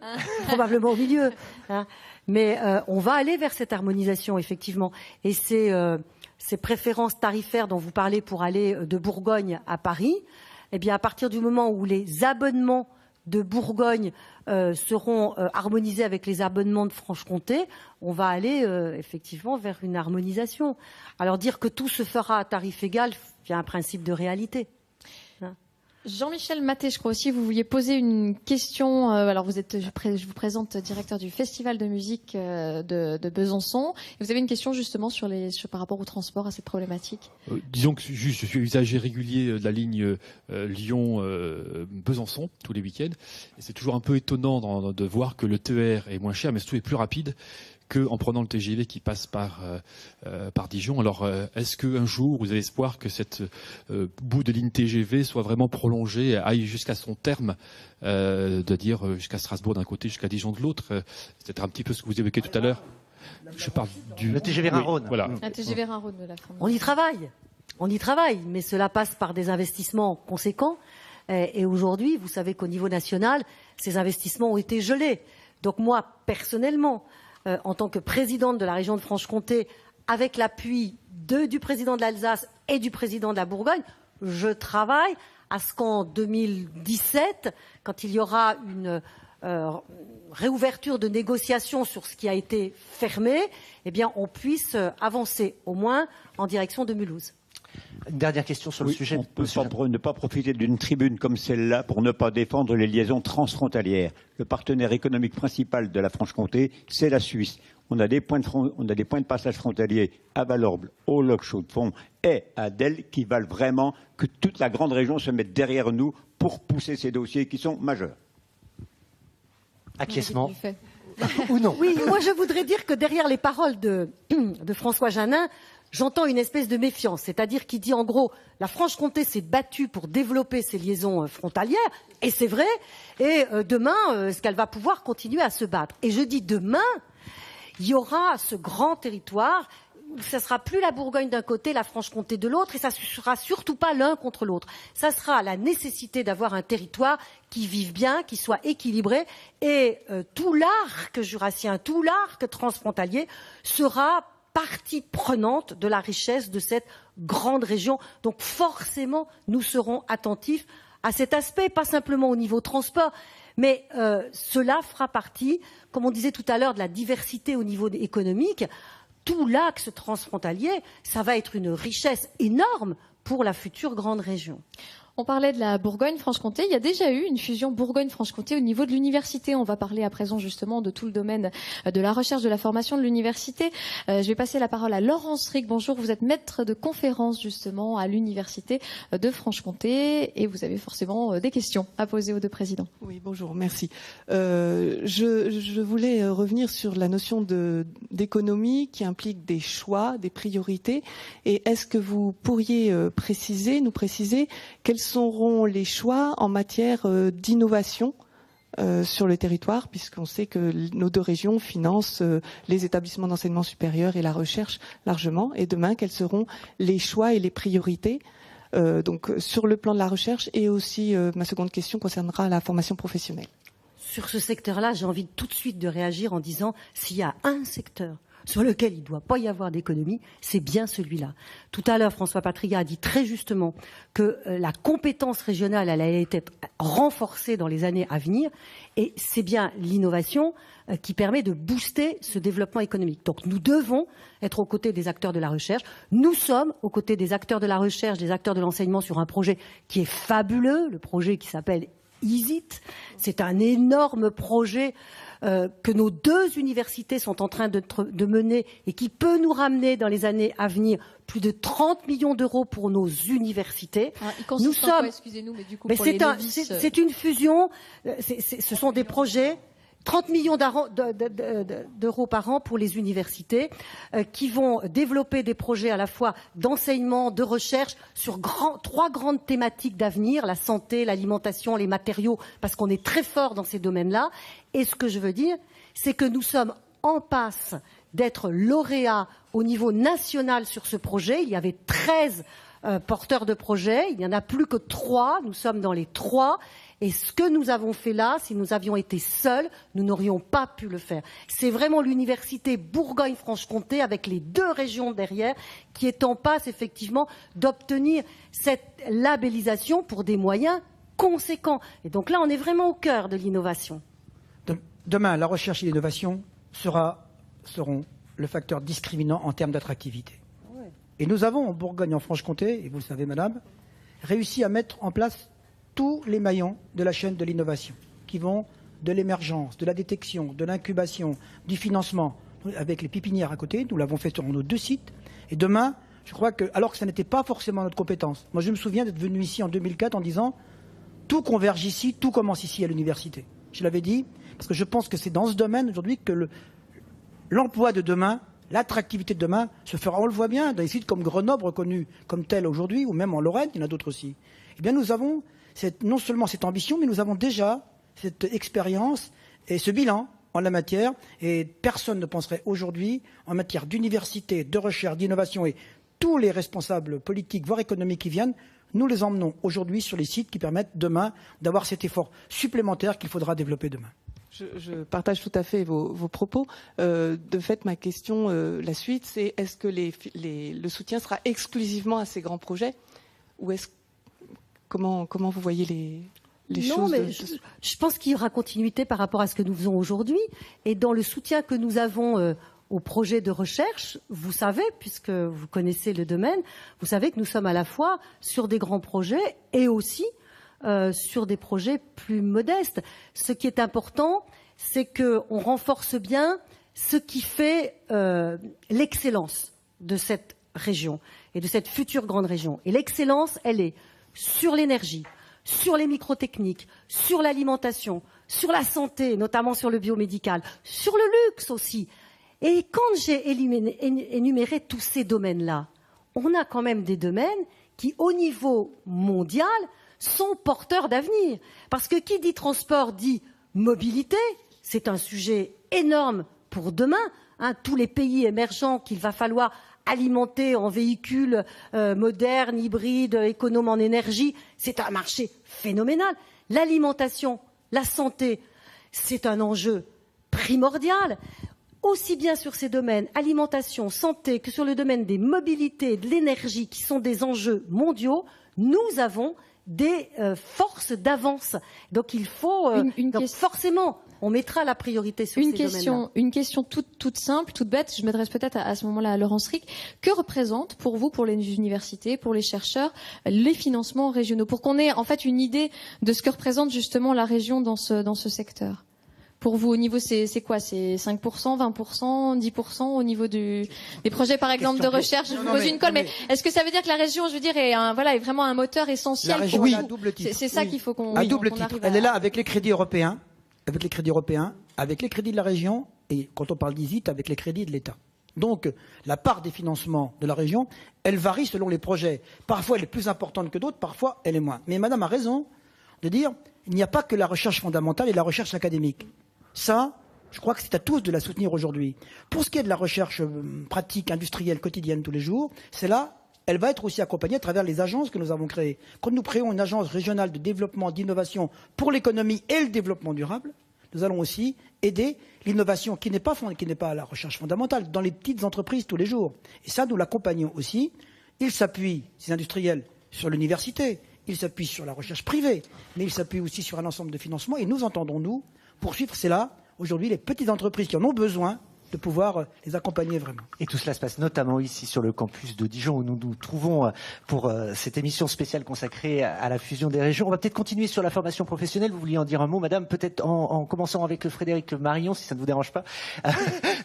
Probablement au milieu. Hein. Mais on va aller vers cette harmonisation, effectivement. Et ces préférences tarifaires dont vous parlez pour aller de Bourgogne à Paris, eh bien, à partir du moment où les abonnements de Bourgogne seront harmonisés avec les abonnements de Franche-Comté, on va aller effectivement vers une harmonisation. Alors dire que tout se fera à tarif égal, il y a un principe de réalité. Jean-Michel Maté, je crois aussi, vous vouliez poser une question. Alors je vous présente directeur du Festival de musique de Besançon. Et vous avez une question justement par rapport au transport, à cette problématique. Disons que je suis usager régulier de la ligne Lyon-Besançon tous les week-ends. Et c'est toujours un peu étonnant de voir que le TER est moins cher, mais surtout est plus rapide qu'en prenant le TGV qui passe par Dijon. Alors, est-ce qu'un jour, vous avez espoir que cette bout de ligne TGV soit vraiment prolongée, aille jusqu'à son terme, de dire jusqu'à Strasbourg d'un côté, jusqu'à Dijon de l'autre? C'était un petit peu ce que vous évoquiez tout à l'heure. Je parle le TGV Rhin-Rhône. Oui, voilà. Un TGV Rhin-Rhône de la France. On y travaille, mais cela passe par des investissements conséquents. Et aujourd'hui, vous savez qu'au niveau national, ces investissements ont été gelés. Donc moi, personnellement, en tant que présidente de la région de Franche-Comté, avec l'appui du président de l'Alsace et du président de la Bourgogne, je travaille à ce qu'en 2017, quand il y aura une réouverture de négociations sur ce qui a été fermé, eh bien, on puisse avancer au moins en direction de Mulhouse. Une dernière question sur le sujet. On peut ne pas profiter d'une tribune comme celle-là pour ne pas défendre les liaisons transfrontalières. Le partenaire économique principal de la Franche-Comté, c'est la Suisse. On a des points de passage frontaliers à Valorbe, au Loc-Chaux-de-Fonds et à Delle qui valent vraiment que toute la grande région se mette derrière nous pour pousser ces dossiers qui sont majeurs. Acquiescement. Ou non? Oui, moi je voudrais dire que derrière les paroles de François Janin, j'entends une espèce de méfiance, c'est-à-dire qu'il dit en gros, la Franche-Comté s'est battue pour développer ses liaisons frontalières, et c'est vrai, et demain, est-ce qu'elle va pouvoir continuer à se battre? Et je dis demain, il y aura ce grand territoire, où ça sera plus la Bourgogne d'un côté, la Franche-Comté de l'autre, et ça ne sera surtout pas l'un contre l'autre. Ça sera la nécessité d'avoir un territoire qui vive bien, qui soit équilibré, et tout l'arc jurassien, tout l'arc transfrontalier sera partie prenante de la richesse de cette grande région. Donc forcément, nous serons attentifs à cet aspect, pas simplement au niveau transport, mais cela fera partie, comme on disait tout à l'heure, de la diversité au niveau économique. Tout l'axe transfrontalier, ça va être une richesse énorme pour la future grande région. On parlait de la Bourgogne-Franche-Comté. Il y a déjà eu une fusion Bourgogne-Franche-Comté au niveau de l'université. On va parler à présent justement de tout le domaine de la recherche, de la formation de l'université. Je vais passer la parole à Laurence Rick. Bonjour, vous êtes maître de conférence justement à l'université de Franche-Comté et vous avez forcément des questions à poser aux deux présidents. Oui, bonjour, merci. Je voulais revenir sur la notion d'économie qui implique des choix, des priorités. Et est-ce que vous pourriez nous préciser quels seront les choix en matière d'innovation sur le territoire, puisqu'on sait que nos 2 régions financent les établissements d'enseignement supérieur et la recherche largement. Et demain, quels seront les choix et les priorités donc sur le plan de la recherche, et aussi ma seconde question concernera la formation professionnelle. Sur ce secteur-là, j'ai envie tout de suite de réagir en disant, s'il y a un secteur sur lequel il ne doit pas y avoir d'économie, c'est bien celui-là. Tout à l'heure, François Patriat a dit très justement que la compétence régionale, elle allait être renforcée dans les années à venir, et c'est bien l'innovation qui permet de booster ce développement économique. Donc nous devons être aux côtés des acteurs de la recherche. Nous sommes aux côtés des acteurs de la recherche, des acteurs de l'enseignement sur un projet qui est fabuleux, le projet qui s'appelle EASIT. C'est un énorme projet que nos 2 universités sont en train de mener et qui peut nous ramener dans les années à venir plus de 30 millions d'euros pour nos universités. Nous sommes, excusez-nous, mais du coup, c'est une fusion. Ce sont des projets. 30 millions d'euros par an pour les universités qui vont développer des projets à la fois d'enseignement, de recherche sur 3 grandes thématiques d'avenir, la santé, l'alimentation, les matériaux, parce qu'on est très fort dans ces domaines-là. Et ce que je veux dire, c'est que nous sommes en passe d'être lauréats au niveau national sur ce projet. Il y avait 13 porteurs de projets, il n'y en a plus que 3, nous sommes dans les 3. Et ce que nous avons fait là, si nous avions été seuls, nous n'aurions pas pu le faire. C'est vraiment l'université Bourgogne-Franche-Comté, avec les 2 régions derrière, qui est en passe effectivement d'obtenir cette labellisation pour des moyens conséquents. Et donc là, on est vraiment au cœur de l'innovation. Demain, la recherche et l'innovation seront le facteur discriminant en termes d'attractivité. Ouais. Et nous avons en Bourgogne-en-Franche-Comté, et vous le savez madame, réussi à mettre en place tous les maillons de la chaîne de l'innovation, qui vont de l'émergence, de la détection, de l'incubation, du financement, avec les pépinières à côté. Nous l'avons fait sur nos 2 sites. Et demain, je crois que, alors que ça n'était pas forcément notre compétence, moi je me souviens d'être venu ici en 2004 en disant « tout converge ici, tout commence ici à l'université ». Je l'avais dit, parce que je pense que c'est dans ce domaine aujourd'hui que l'emploi de demain, l'attractivité de demain se fera. On le voit bien dans des sites comme Grenoble, reconnus comme tel aujourd'hui, ou même en Lorraine, il y en a d'autres aussi. Eh bien nous avons non seulement cette ambition, mais nous avons déjà cette expérience et ce bilan en la matière. Et personne ne penserait aujourd'hui, en matière d'université, de recherche, d'innovation, et tous les responsables politiques, voire économiques qui viennent, nous les emmenons aujourd'hui sur les sites qui permettent demain d'avoir cet effort supplémentaire qu'il faudra développer demain. Je partage tout à fait vos propos. De fait, ma question, la suite, c'est est-ce que le soutien sera exclusivement à ces grands projets, ou comment vous voyez les choses? Non, mais je pense qu'il y aura continuité par rapport à ce que nous faisons aujourd'hui. Et dans le soutien que nous avons aux projets de recherche, vous savez, puisque vous connaissez le domaine, vous savez que nous sommes à la fois sur des grands projets et aussi sur des projets plus modestes. Ce qui est important, c'est qu'on renforce bien ce qui fait l'excellence de cette région et de cette future grande région. Et l'excellence, elle est sur l'énergie, sur les microtechniques, sur l'alimentation, sur la santé, notamment sur le biomédical, sur le luxe aussi. Et quand j'ai énuméré tous ces domaines-là, on a quand même des domaines qui, au niveau mondial, sont porteurs d'avenir. Parce que qui dit transport dit mobilité, c'est un sujet énorme pour demain. Tous les pays émergents qu'il va falloir alimenter en véhicules modernes, hybrides, économes en énergie, c'est un marché phénoménal. L'alimentation, la santé, c'est un enjeu primordial, aussi bien sur ces domaines, alimentation, santé, que sur le domaine des mobilités, de l'énergie, qui sont des enjeux mondiaux. Nous avons des forces d'avance. Donc il faut forcément, on mettra la priorité sur ces domaines-là. Une question toute simple, toute bête. Je m'adresse peut-être à ce moment-là à Laurence Rick. Que représente pour vous, pour les universités, pour les chercheurs, les financements régionaux, pour qu'on ait en fait une idée de ce que représente justement la région dans ce secteur? Pour vous, au niveau, c'est quoi? C'est 5%, 20%, 10% au niveau des projets, par exemple, de recherche? Je vous pose une colle, mais est-ce que ça veut dire que la région, je veux dire, est vraiment un moteur essentiel? La région, oui, à double titre. C'est ça qu'il faut qu'on à double titre. Elle est là avec les crédits européens, avec les crédits de la région, et quand on parle d'ISIT, avec les crédits de l'État. Donc, la part des financements de la région, elle varie selon les projets. Parfois, elle est plus importante que d'autres, parfois, elle est moins. Mais madame a raison de dire il n'y a pas que la recherche fondamentale et la recherche académique. Ça, je crois que c'est à tous de la soutenir aujourd'hui. Pour ce qui est de la recherche pratique, industrielle, quotidienne, tous les jours, c'est là, elle va être aussi accompagnée à travers les agences que nous avons créées. Quand nous créons une agence régionale de développement, d'innovation pour l'économie et le développement durable, nous allons aussi aider l'innovation qui n'est pas la recherche fondamentale dans les petites entreprises tous les jours. Et ça, nous l'accompagnons aussi. Ils s'appuient, ces industriels, sur l'université, ils s'appuient sur la recherche privée, mais ils s'appuient aussi sur un ensemble de financements. Et nous entendons, nous, poursuivre, c'est là, aujourd'hui, les petites entreprises qui en ont besoin de pouvoir les accompagner vraiment. Et tout cela se passe notamment ici sur le campus de Dijon où nous nous trouvons pour cette émission spéciale consacrée à la fusion des régions. On va peut-être continuer sur la formation professionnelle. Vous vouliez en dire un mot, madame, peut-être en commençant avec Frédéric Marillon, si ça ne vous dérange pas,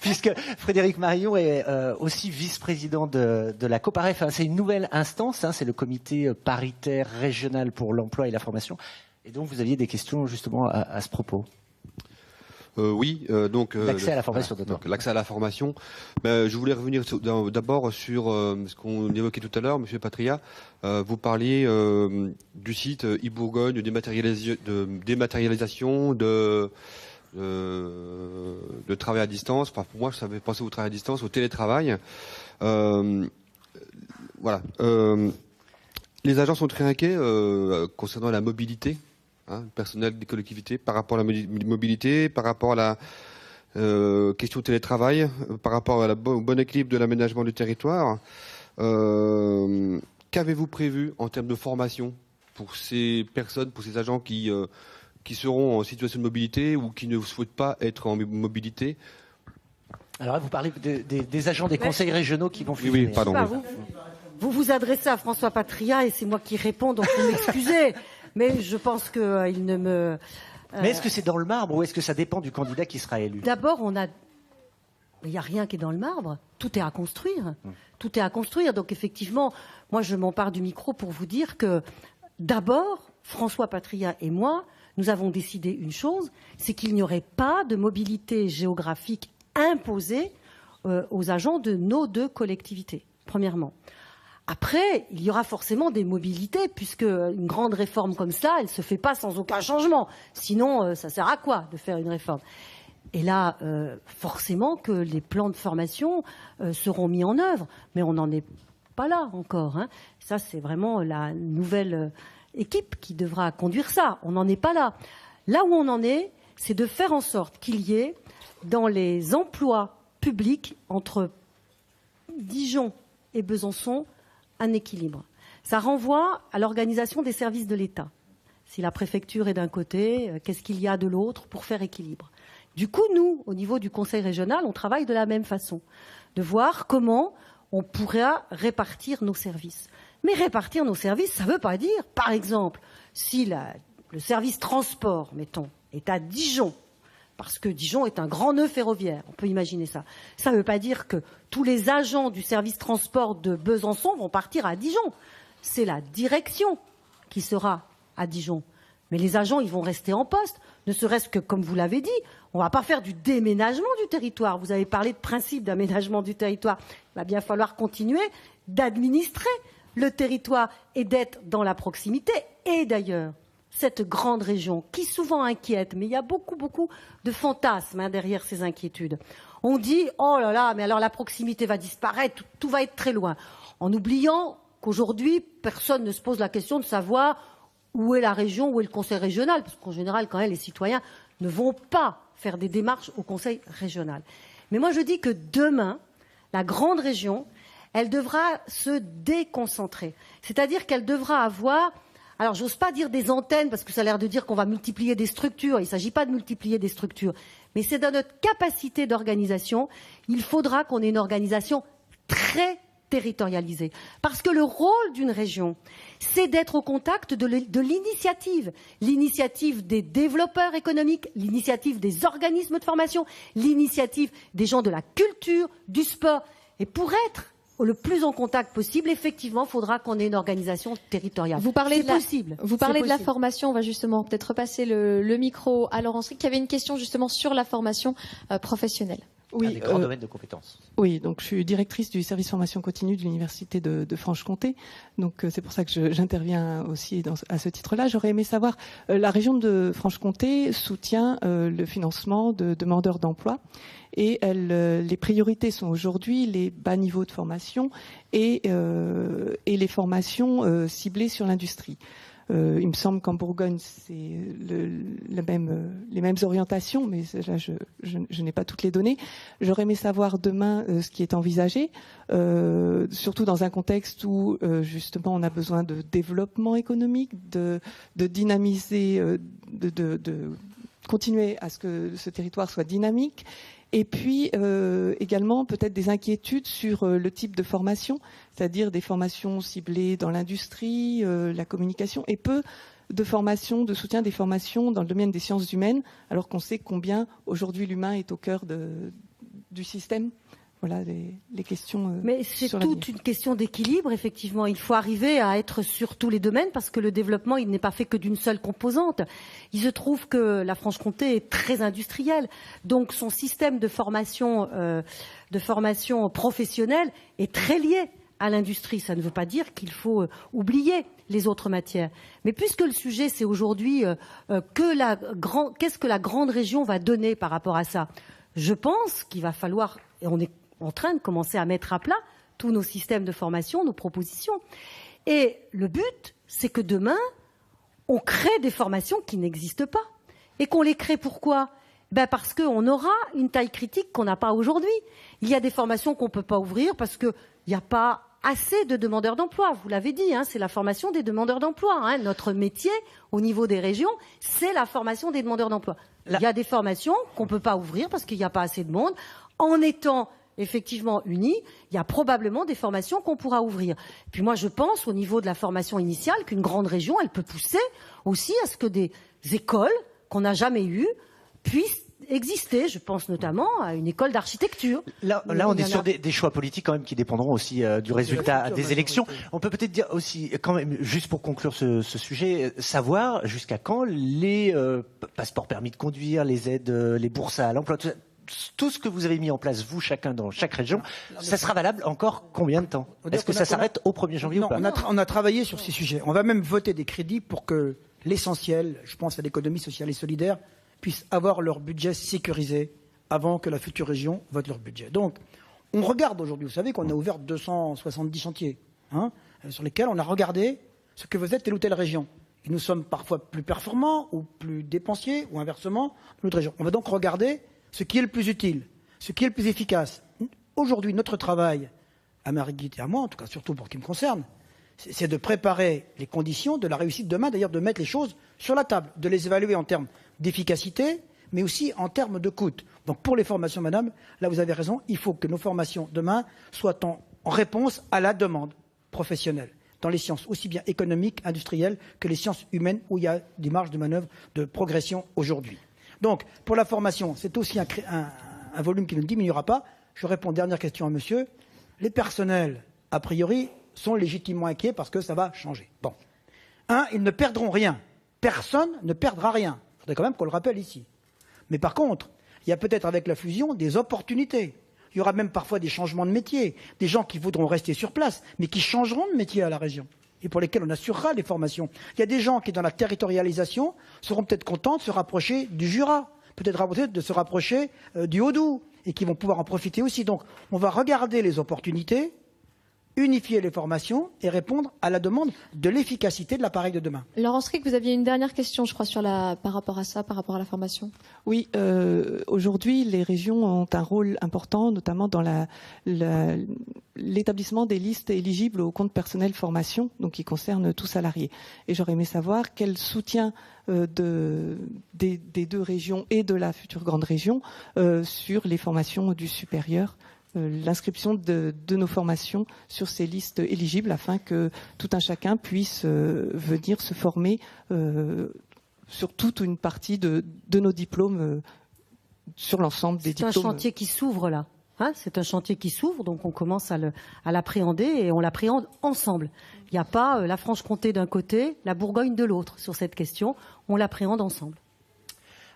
puisque Frédéric Marillon est aussi vice-président de la COPAREF. C'est une nouvelle instance, c'est le comité paritaire régional pour l'emploi et la formation. Et donc vous aviez des questions justement à ce propos. Oui, donc l'accès à la formation. Donc l'accès à la formation. Je voulais revenir d'abord sur ce qu'on évoquait tout à l'heure, Monsieur Patria. Vous parliez du site e-Bourgogne, de dématérialisation, de travail à distance. Enfin, pour moi, je savais penser au travail à distance, au télétravail. Voilà. Les agents sont très inquiets concernant la mobilité. Personnel des collectivités par rapport à la mobilité, par rapport à la question télétravail, par rapport à au bon équilibre de l'aménagement du territoire. Qu'avez-vous prévu en termes de formation pour ces personnes, pour ces agents qui seront en situation de mobilité ou qui ne souhaitent pas être en mobilité? Alors là, vous parlez des agents des conseils régionaux qui vont fusionner. Oui, pardon. Vous vous adressez à François Patria et c'est moi qui réponds, donc vous m'excusez. Mais je pense qu'il ne me... Mais est-ce que c'est dans le marbre ou est-ce que ça dépend du candidat qui sera élu? D'abord, il n'y a rien qui est dans le marbre. Tout est à construire. Tout est à construire. Donc effectivement, moi je m'empare du micro pour vous dire que d'abord, François Patria et moi, nous avons décidé une chose, c'est qu'il n'y aurait pas de mobilité géographique imposée aux agents de nos deux collectivités, premièrement. Après, il y aura forcément des mobilités, puisque une grande réforme comme ça, elle ne se fait pas sans aucun changement. Sinon, ça sert à quoi de faire une réforme? Et là, forcément que les plans de formation seront mis en œuvre. Mais on n'en est pas là encore. Ça, c'est vraiment la nouvelle équipe qui devra conduire ça. On n'en est pas là. Là où on en est, c'est de faire en sorte qu'il y ait, dans les emplois publics, entre Dijon et Besançon, un équilibre. Ça renvoie à l'organisation des services de l'État. Si la préfecture est d'un côté, qu'est-ce qu'il y a de l'autre pour faire équilibre? Du coup, nous, au niveau du conseil régional, on travaille de la même façon, de voir comment on pourra répartir nos services. Mais répartir nos services, ça ne veut pas dire, par exemple, si le service transport, mettons, est à Dijon, parce que Dijon est un grand nœud ferroviaire, on peut imaginer ça. Ça ne veut pas dire que tous les agents du service transport de Besançon vont partir à Dijon. C'est la direction qui sera à Dijon. Mais les agents, ils vont rester en poste, ne serait-ce que, comme vous l'avez dit, on ne va pas faire du déménagement du territoire. Vous avez parlé de principe d'aménagement du territoire. Il va bien falloir continuer d'administrer le territoire et d'être dans la proximité. Et d'ailleurs, cette grande région qui souvent inquiète, mais il y a beaucoup de fantasmes derrière ces inquiétudes. On dit « Oh là là, mais alors la proximité va disparaître, tout va être très loin », en oubliant qu'aujourd'hui, personne ne se pose la question de savoir où est la région, où est le conseil régional, parce qu'en général, quand même, les citoyens ne vont pas faire des démarches au conseil régional. Mais moi, je dis que demain, la grande région, elle devra se déconcentrer. C'est-à-dire qu'elle devra avoir... Alors, j'ose pas dire des antennes, parce que ça a l'air de dire qu'on va multiplier des structures. Il ne s'agit pas de multiplier des structures. Mais c'est dans notre capacité d'organisation. Il faudra qu'on ait une organisation très territorialisée. Parce que le rôle d'une région, c'est d'être au contact de l'initiative. L'initiative des développeurs économiques, l'initiative des organismes de formation, l'initiative des gens de la culture, du sport. Et pour être le plus en contact possible, effectivement, il faudra qu'on ait une organisation territoriale. Vous parlez de la formation, on va justement peut-être repasser le micro à Laurence Rick, qui avait une question justement sur la formation professionnelle. un des grands domaines de compétences. Oui, donc je suis directrice du service formation continue de l'Université de Franche-Comté. Donc c'est pour ça que j'interviens aussi à ce titre-là. J'aurais aimé savoir, la région de Franche-Comté soutient le financement de demandeurs d'emploi. Et les priorités sont aujourd'hui les bas niveaux de formation et les formations ciblées sur l'industrie. Il me semble qu'en Bourgogne, c'est les mêmes orientations, mais là, je n'ai pas toutes les données. J'aurais aimé savoir demain ce qui est envisagé, surtout dans un contexte où, justement, on a besoin de développement économique, de dynamiser, de continuer à ce que ce territoire soit dynamique. Et puis également peut-être des inquiétudes sur le type de formation, c'est-à-dire des formations ciblées dans l'industrie, la communication, et peu de formations, de soutien des formations dans le domaine des sciences humaines, alors qu'on sait combien aujourd'hui l'humain est au cœur du système. Voilà les questions. Mais c'est toute une question d'équilibre, effectivement. Il faut arriver à être sur tous les domaines parce que le développement, il n'est pas fait que d'une seule composante. Il se trouve que la Franche-Comté est très industrielle. Donc son système de formation professionnelle est très lié à l'industrie. Ça ne veut pas dire qu'il faut oublier les autres matières. Mais puisque le sujet, c'est aujourd'hui qu'est-ce que la grande région va donner par rapport à ça, je pense qu'il va falloir, et on est en train de commencer à mettre à plat tous nos systèmes de formation, nos propositions. Et le but, c'est que demain, on crée des formations qui n'existent pas. Et qu'on les crée pourquoi ? Parce qu'on aura une taille critique qu'on n'a pas aujourd'hui. Il y a des formations qu'on ne peut pas ouvrir parce qu'il n'y a pas assez de demandeurs d'emploi. Vous l'avez dit, c'est la formation des demandeurs d'emploi. Notre métier, au niveau des régions, c'est la formation des demandeurs d'emploi. Il y a des formations qu'on ne peut pas ouvrir parce qu'il n'y a pas assez de monde. En étant effectivement unis, il y a probablement des formations qu'on pourra ouvrir. Puis moi, je pense, au niveau de la formation initiale, qu'une grande région, elle peut pousser aussi à ce que des écoles qu'on n'a jamais eues puissent exister. Je pense notamment à une école d'architecture. Là on est sur des choix politiques quand même qui dépendront aussi du résultat des élections. On peut peut-être dire aussi, quand même, juste pour conclure ce sujet, savoir jusqu'à quand les passeports permis de conduire, les aides, les bourses à l'emploi, tout ce que vous avez mis en place, vous, chacun dans chaque région, ça sera valable encore combien de temps? Est-ce que ça s'arrête au 1er janvier ou pas? On a travaillé sur ces sujets. On va même voter des crédits pour que l'essentiel, je pense à l'économie sociale et solidaire, puissent avoir leur budget sécurisé avant que la future région vote leur budget. Donc, on regarde aujourd'hui, vous savez qu'on a ouvert 270 chantiers, sur lesquels on a regardé ce que faisait telle ou telle région. Et nous sommes parfois plus performants ou plus dépensiers, ou inversement, dans notre région. On va donc regarder ce qui est le plus utile, ce qui est le plus efficace. Aujourd'hui, notre travail, à Marguerite et à moi, en tout cas surtout pour ce qui me concerne, c'est de préparer les conditions de la réussite demain, d'ailleurs de mettre les choses sur la table, de les évaluer en termes d'efficacité, mais aussi en termes de coût. Donc pour les formations, madame, là vous avez raison, il faut que nos formations demain soient en réponse à la demande professionnelle, dans les sciences aussi bien économiques, industrielles, que les sciences humaines, où il y a des marges de manœuvre de progression aujourd'hui. Donc, pour la formation, c'est aussi un volume qui ne diminuera pas. Je réponds, dernière question à monsieur. Les personnels, a priori, sont légitimement inquiets parce que ça va changer. Bon. Ils ne perdront rien. Personne ne perdra rien. Il faudrait quand même qu'on le rappelle ici. Mais par contre, il y a peut-être avec la fusion des opportunités. Il y aura même parfois des changements de métier. Des gens qui voudront rester sur place, mais qui changeront de métier à la région. Et pour lesquels on assurera les formations. Il y a des gens qui, dans la territorialisation, seront peut-être contents de se rapprocher du Jura, peut-être de se rapprocher du Haut-Doubs, et qui vont pouvoir en profiter aussi. Donc, on va regarder les opportunités, unifier les formations et répondre à la demande de l'efficacité de l'appareil de demain. Laurence Rick, vous aviez une dernière question, je crois, par rapport à ça, par rapport à la formation. Oui, aujourd'hui, les régions ont un rôle important, notamment dans l'établissement des listes éligibles au compte personnel formation, donc qui concerne tout salarié. Et j'aurais aimé savoir quel soutien des deux régions et de la future grande région sur les formations du supérieur, l'inscription de nos formations sur ces listes éligibles afin que tout un chacun puisse venir se former sur toute une partie de nos diplômes, sur l'ensemble des diplômes. C'est un chantier qui s'ouvre là. C'est un chantier qui s'ouvre, donc on commence à l'appréhender et on l'appréhende ensemble. Il n'y a pas la Franche-Comté d'un côté, la Bourgogne de l'autre sur cette question. On l'appréhende ensemble.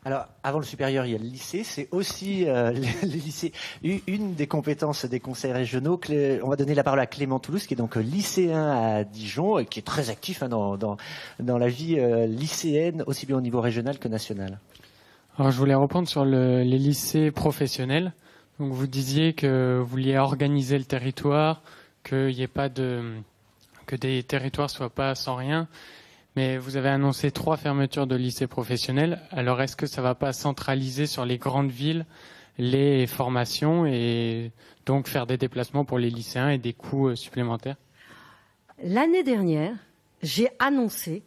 Alors, avant le supérieur, il y a le lycée. C'est aussi les lycées. Une des compétences des conseils régionaux. On va donner la parole à Clément Toulouse, qui est donc lycéen à Dijon et qui est très actif dans la vie lycéenne, aussi bien au niveau régional que national. Alors, je voulais reprendre sur les lycées professionnels. Donc, vous disiez que vous vouliez organiser le territoire, qu'il n'y ait pas que des territoires soient pas sans rien. Mais vous avez annoncé 3 fermetures de lycées professionnels. Alors, est-ce que ça ne va pas centraliser sur les grandes villes les formations et donc faire des déplacements pour les lycéens et des coûts supplémentaires? L'année dernière, j'ai annoncé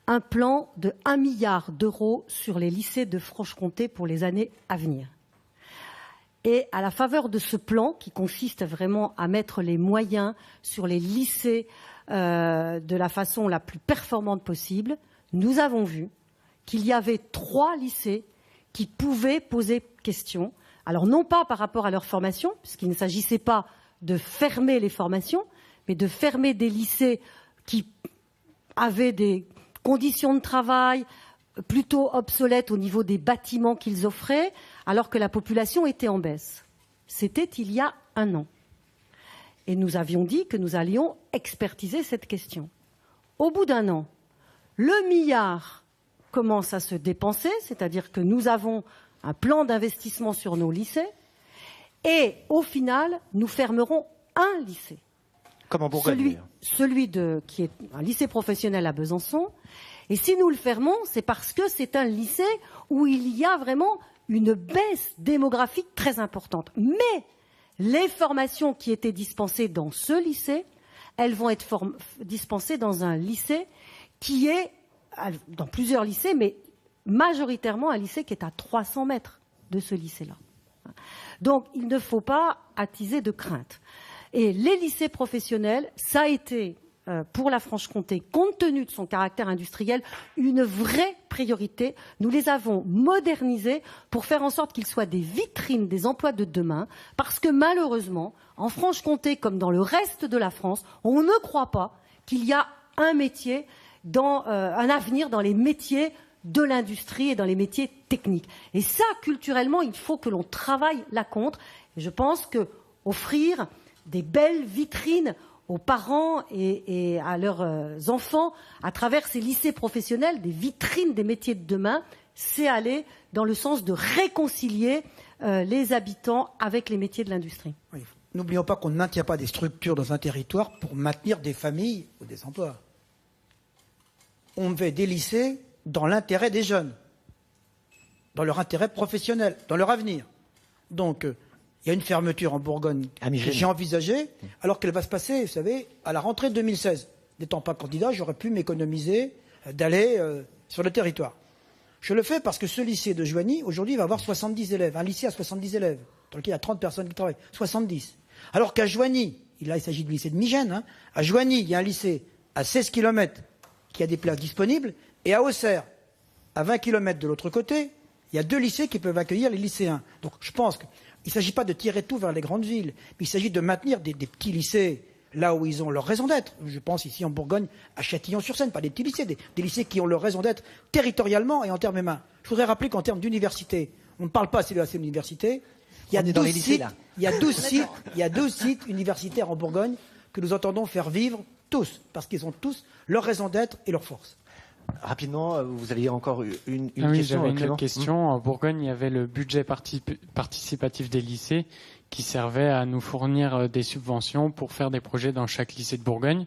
un plan de 1 milliard d'euros sur les lycées de Franche-Comté pour les années à venir. Et à la faveur de ce plan, qui consiste vraiment à mettre les moyens sur les lycées de la façon la plus performante possible, nous avons vu qu'il y avait 3 lycées qui pouvaient poser question. Alors non pas par rapport à leur formation, puisqu'il ne s'agissait pas de fermer les formations, mais de fermer des lycées qui avaient des conditions de travail plutôt obsolètes au niveau des bâtiments qu'ils offraient, alors que la population était en baisse. C'était il y a 1 an. Et nous avions dit que nous allions expertiser cette question. Au bout d'1 an, le milliard commence à se dépenser, c'est-à-dire que nous avons un plan d'investissement sur nos lycées, et au final, nous fermerons un lycée. Comme en Bourgogne. Celui qui est un lycée professionnel à Besançon. Et si nous le fermons, c'est parce que c'est un lycée où il y a vraiment une baisse démographique très importante. Mais les formations qui étaient dispensées dans ce lycée, elles vont être dispensées dans un lycée qui est, dans plusieurs lycées, mais majoritairement un lycée qui est à 300 mètres de ce lycée-là. Donc, il ne faut pas attiser de crainte. Et les lycées professionnels, ça a été, pour la Franche-Comté, compte tenu de son caractère industriel, une vraie priorité. Nous les avons modernisés pour faire en sorte qu'ils soient des vitrines des emplois de demain, parce que malheureusement, en Franche-Comté, comme dans le reste de la France, on ne croit pas qu'il y a un métier, un avenir dans les métiers de l'industrie et dans les métiers techniques. Et ça, culturellement, il faut que l'on travaille là contre. Et je pense que offrir des belles vitrines aux parents et à leurs enfants à travers ces lycées professionnels, des vitrines des métiers de demain, c'est aller dans le sens de réconcilier les habitants avec les métiers de l'industrie. Oui. N'oublions pas qu'on ne maintient pas des structures dans un territoire pour maintenir des familles ou des emplois. On fait des lycées dans l'intérêt des jeunes, dans leur intérêt professionnel, dans leur avenir. Donc, il y a une fermeture en Bourgogne que j'ai envisagée, alors qu'elle va se passer, vous savez, à la rentrée 2016. N'étant pas candidat, j'aurais pu m'économiser d'aller sur le territoire. Je le fais parce que ce lycée de Joigny, aujourd'hui, va avoir 70 élèves. Un lycée à 70 élèves, dans lequel il y a 30 personnes qui travaillent. 70. Alors qu'à Joigny, là il s'agit du lycée de Migène, à Joigny, il y a un lycée à 16 km qui a des places disponibles, et à Auxerre, à 20 km de l'autre côté, il y a 2 lycées qui peuvent accueillir les lycéens. Donc je pense qu'il ne s'agit pas de tirer tout vers les grandes villes, mais il s'agit de maintenir des petits lycées là où ils ont leur raison d'être. Je pense ici en Bourgogne, à Châtillon-sur-Seine, pas des petits lycées, des lycées qui ont leur raison d'être territorialement et en termes humains. Je voudrais rappeler qu'en termes d'université, on ne parle pas assez de la université. Il y a 12 sites, il y a 12 sites universitaires en Bourgogne que nous entendons faire vivre tous, parce qu'ils ont tous leur raison d'être et leur force. Rapidement, vous aviez encore une oui, question. J'avais une autre question. En Bourgogne, il y avait le budget participatif des lycées qui servait à nous fournir des subventions pour faire des projets dans chaque lycée de Bourgogne.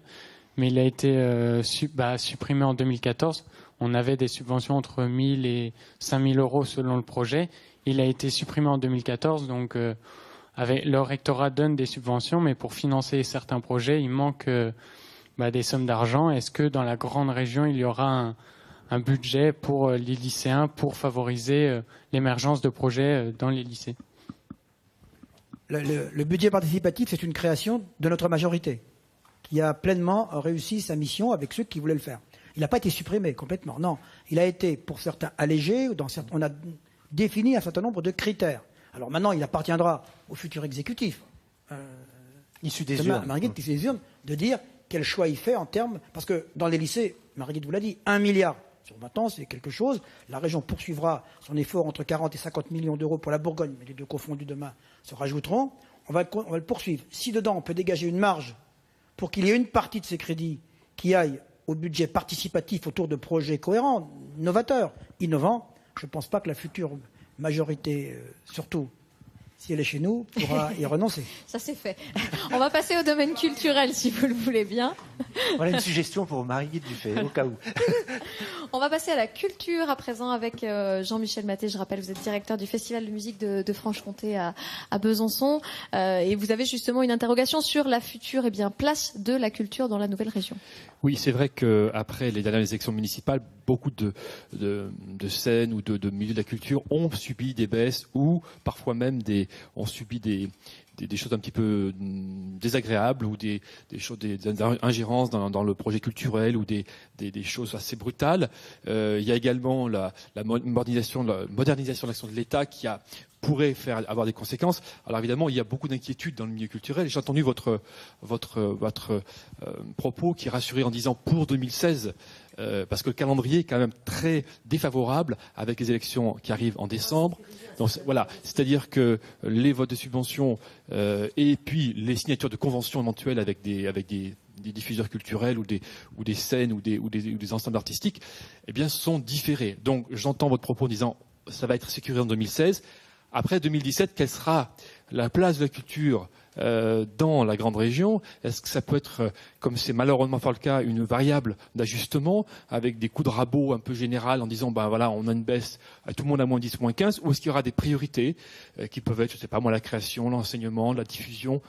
Mais il a été supprimé en 2014. On avait des subventions entre 1 000 et 5 000 euros selon le projet. Il a été supprimé en 2014. Donc, le rectorat donne des subventions, mais pour financer certains projets, il manque des sommes d'argent. Est-ce que dans la grande région, il y aura un budget pour les lycéens pour favoriser l'émergence de projets dans les lycées? Le budget participatif, c'est une création de notre majorité, qui a pleinement réussi sa mission avec ceux qui voulaient le faire. Il n'a pas été supprimé complètement, non. Il a été, pour certains, allégé. On a défini un certain nombre de critères. Alors maintenant, il appartiendra au futur exécutif, issu des urnes, Marguerite, issu des urnes, de dire quel choix il fait en termes... Parce que dans les lycées, Marguerite vous l'a dit, 1 milliard Sur 20 ans, c'est quelque chose. La région poursuivra son effort entre 40 et 50 millions d'euros pour la Bourgogne, mais les deux confondus demain se rajouteront. On va le poursuivre. Si dedans, on peut dégager une marge pour qu'il y ait une partie de ces crédits qui aille au budget participatif autour de projets cohérents, novateurs, innovants, je ne pense pas que la future majorité, surtout si elle est chez nous, pourra y renoncer. Ça c'est fait. On va passer au domaine culturel, si vous le voulez bien. Voilà une suggestion pour Marie-Guide Dufay, au cas où. On va passer à la culture à présent avec Jean-Michel Maté. Je rappelle, vous êtes directeur du Festival de musique de Franche-Comté à Besançon. Et vous avez justement une interrogation sur la future place de la culture dans la nouvelle région. Oui, c'est vrai qu'après les dernières élections municipales, beaucoup de scènes ou de milieux de la culture ont subi des baisses ou parfois même ont subi des choses un petit peu désagréables ou des ingérences dans le projet culturel ou des choses assez brutales. Il y a également la modernisation de l'action de l'État qui pourrait avoir des conséquences. Alors évidemment, il y a beaucoup d'inquiétudes dans le milieu culturel. J'ai entendu votre propos qui rassurait en disant pour 2016, parce que le calendrier est quand même très défavorable avec les élections qui arrivent en décembre. Donc voilà, c'est-à-dire que les votes de subventions et puis les signatures de conventions éventuelles avec des diffuseurs culturels ou des scènes ou des ensembles artistiques, eh bien, sont différés. Donc j'entends votre propos en disant ça va être sécurisé en 2016. Après 2017, quelle sera la place de la culture dans la grande région? Est-ce que ça peut être, comme c'est malheureusement pas le cas, une variable d'ajustement avec des coups de rabot un peu général en disant voilà, on a une baisse, tout le monde a moins 10, moins 15, ou est-ce qu'il y aura des priorités qui peuvent être, je sais pas moi, la création, l'enseignement, la diffusion?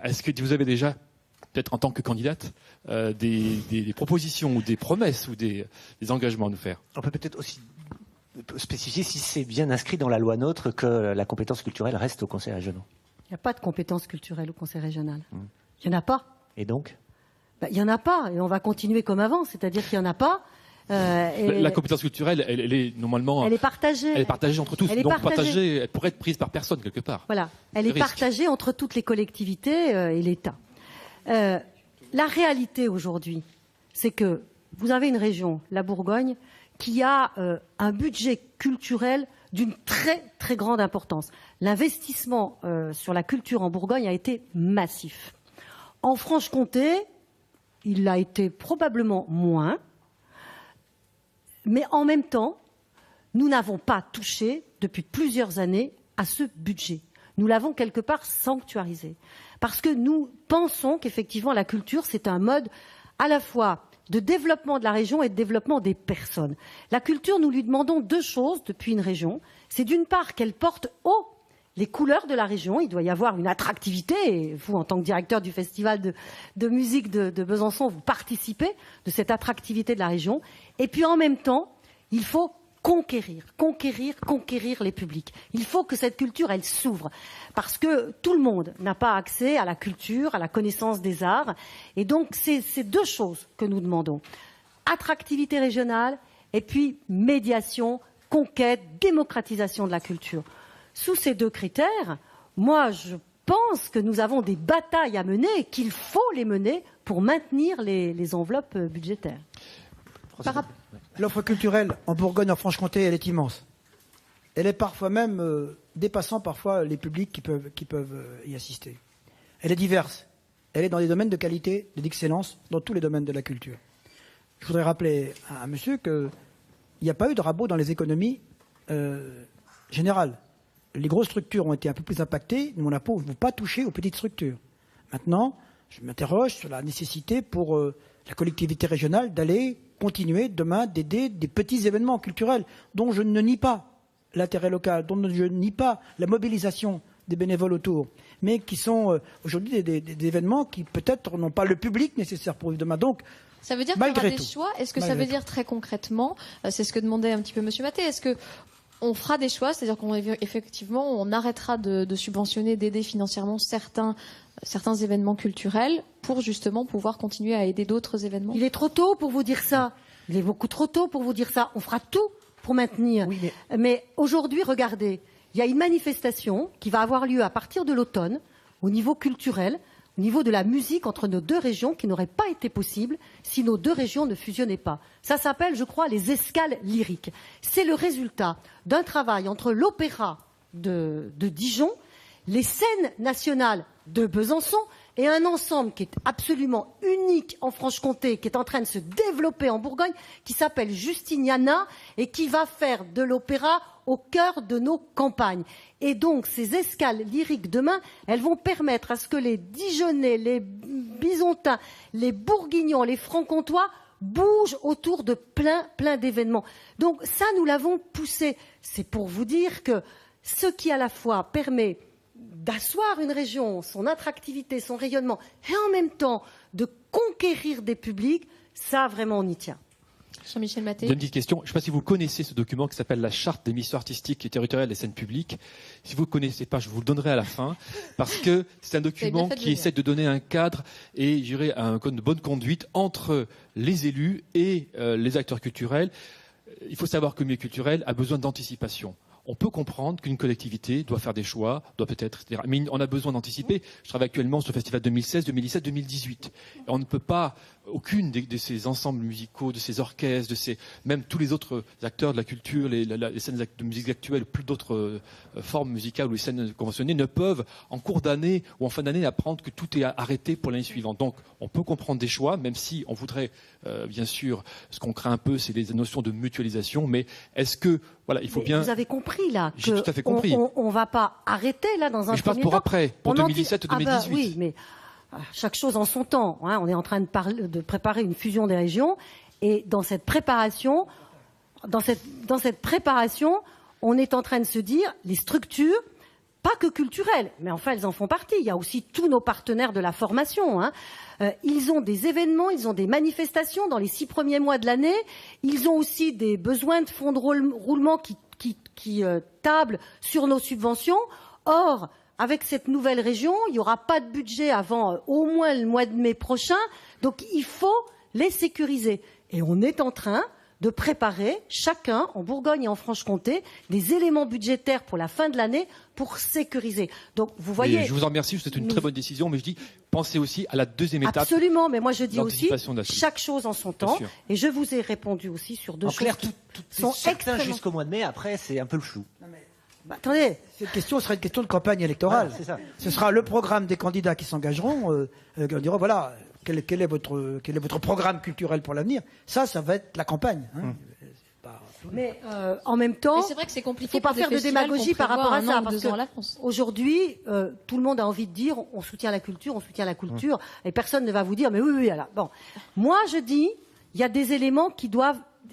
Est-ce que vous avez déjà, peut-être en tant que candidate, des propositions ou des promesses ou des engagements à nous faire? On peut peut-être aussi spécifier si c'est bien inscrit dans la loi NOTRe que la compétence culturelle reste au conseil régional. Il n'y a pas de compétence culturelle au conseil régional. Il n'y en a pas. Et donc il n'y en a pas. Et on va continuer comme avant. C'est-à-dire qu'il n'y en a pas. La compétence culturelle, elle est normalement... Elle est partagée. Elle est partagée entre tous. Donc partagée, elle pourrait être prise par personne quelque part. Voilà. Elle est partagée entre toutes les collectivités et l'État. La réalité aujourd'hui, c'est que vous avez une région, la Bourgogne, qui a un budget culturel d'une très très grande importance. L'investissement sur la culture en Bourgogne a été massif. En Franche-Comté, il l'a été probablement moins, mais en même temps, nous n'avons pas touché depuis plusieurs années à ce budget. Nous l'avons quelque part sanctuarisé. Parce que nous pensons qu'effectivement la culture, c'est un mode à la fois de développement de la région et de développement des personnes. La culture, nous lui demandons deux choses depuis une région. C'est d'une part qu'elle porte haut les couleurs de la région. Il doit y avoir une attractivité. Et vous, en tant que directeur du festival de musique de Besançon, vous participez de cette attractivité de la région. Et puis en même temps, il faut conquérir les publics. Il faut que cette culture, elle s'ouvre. Parce que tout le monde n'a pas accès à la culture, à la connaissance des arts. Et donc, c'est deux choses que nous demandons. Attractivité régionale et puis médiation, conquête, démocratisation de la culture. Sous ces deux critères, moi, je pense que nous avons des batailles à mener et qu'il faut les mener pour maintenir les enveloppes budgétaires. L'offre culturelle en Bourgogne, en Franche-Comté, elle est immense. Elle est parfois même dépassant parfois les publics qui peuvent y assister. Elle est diverse. Elle est dans des domaines de qualité, d'excellence, dans tous les domaines de la culture. Je voudrais rappeler à monsieur qu'il n'y a pas eu de rabot dans les économies générales. Les grosses structures ont été un peu plus impactées. Nous, on n'a pas touché aux petites structures. Maintenant, je m'interroge sur la nécessité pour la collectivité régionale d'aller continuer demain d'aider des petits événements culturels dont je ne nie pas l'intérêt local, dont je ne nie pas la mobilisation des bénévoles autour, mais qui sont aujourd'hui des événements qui peut-être n'ont pas le public nécessaire pour demain. Donc, ça veut dire qu'il y aura des choix. Est-ce que ça veut dire très concrètement, c'est ce que demandait un petit peu Monsieur Maté, est-ce que on fera des choix, c'est-à-dire qu'effectivement on arrêtera de subventionner, d'aider financièrement certains événements culturels pour justement pouvoir continuer à aider d'autres événements? Il est trop tôt pour vous dire ça. Il est beaucoup trop tôt pour vous dire ça. On fera tout pour maintenir. Oui, mais aujourd'hui, regardez, il y a une manifestation qui va avoir lieu à partir de l'automne au niveau culturel. au niveau de la musique entre nos deux régions qui n'aurait pas été possible si nos deux régions ne fusionnaient pas. Ça s'appelle, je crois, les escales lyriques. C'est le résultat d'un travail entre l'opéra de Dijon, les scènes nationales de Besançon et un ensemble qui est absolument unique en Franche-Comté, qui est en train de se développer en Bourgogne, qui s'appelle Justiniana et qui va faire de l'opéra au cœur de nos campagnes. Et donc, ces escales lyriques demain, elles vont permettre à ce que les Dijonnais, les Bisontins, les Bourguignons, les Franc-Comtois bougent autour de plein d'événements. Donc ça, nous l'avons poussé. C'est pour vous dire que ce qui à la fois permet d'asseoir une région, son attractivité, son rayonnement, et en même temps de conquérir des publics, ça vraiment on y tient. Jean-Michel Maté. Une petite question. Je ne sais pas si vous connaissez ce document qui s'appelle la Charte des missions artistiques et territoriales des scènes publiques. Si vous ne le connaissez pas, je vous le donnerai à la fin, parce que c'est un document qui essaie de donner un cadre et, je dirais, un code de bonne conduite entre les élus et les acteurs culturels. Il faut savoir que le milieu culturel a besoin d'anticipation. On peut comprendre qu'une collectivité doit faire des choix, doit peut-être, etc. Mais on a besoin d'anticiper. Je travaille actuellement sur le festival 2016, 2017, 2018. Et on ne peut pas, aucune de ces ensembles musicaux, de ces orchestres, même tous les autres acteurs de la culture, les scènes de musique actuelle, plus d'autres formes musicales ou les scènes conventionnées ne peuvent, en cours d'année ou en fin d'année, apprendre que tout est arrêté pour l'année suivante. Donc, on peut comprendre des choix, même si on voudrait, bien sûr, ce qu'on craint un peu, c'est les notions de mutualisation. Mais est-ce que, voilà, il faut bien. Vous avez compris là J'ai tout à fait compris. On va pas arrêter là dans un mais je passe premier pour temps. après, pour 2017 ou 2018. Ah bah, oui, mais chaque chose en son temps. Hein. On est en train de préparer une fusion des régions et dans cette préparation, on est en train de se dire les structures, pas que culturelles, mais enfin elles en font partie. Il y a aussi tous nos partenaires de la formation. Hein. Ils ont des événements, ils ont des manifestations dans les 6 premiers mois de l'année. Ils ont aussi des besoins de fonds de roulement qui tablent sur nos subventions. Or, avec cette nouvelle région, il n'y aura pas de budget avant au moins le mois de mai prochain. Donc, il faut les sécuriser. Et on est en train de préparer chacun, en Bourgogne et en Franche-Comté, des éléments budgétaires pour la fin de l'année pour sécuriser. Donc, vous voyez. Et je vous en remercie, c'est une très bonne décision, mais je dis, pensez aussi à la deuxième étape. Absolument, mais moi je dis aussi de chaque chose en son temps. Et je vous ai répondu aussi sur deux en choses clair, qui sont sont extrêmement... jusqu'au mois de mai. Après, c'est un peu le flou. Attendez, cette question sera une question de campagne électorale. C'est ça. Ce sera le programme des candidats qui s'engageront. On dira voilà quel est votre programme culturel pour l'avenir. Ça va être la campagne. Hein. Mais en même temps, c'est vrai que c'est compliqué. Il ne faut pas faire de démagogie par rapport à ça, parce qu'aujourd'hui, tout le monde a envie de dire on soutient la culture, et personne ne va vous dire mais oui. Alors, bon, moi je dis il y a des éléments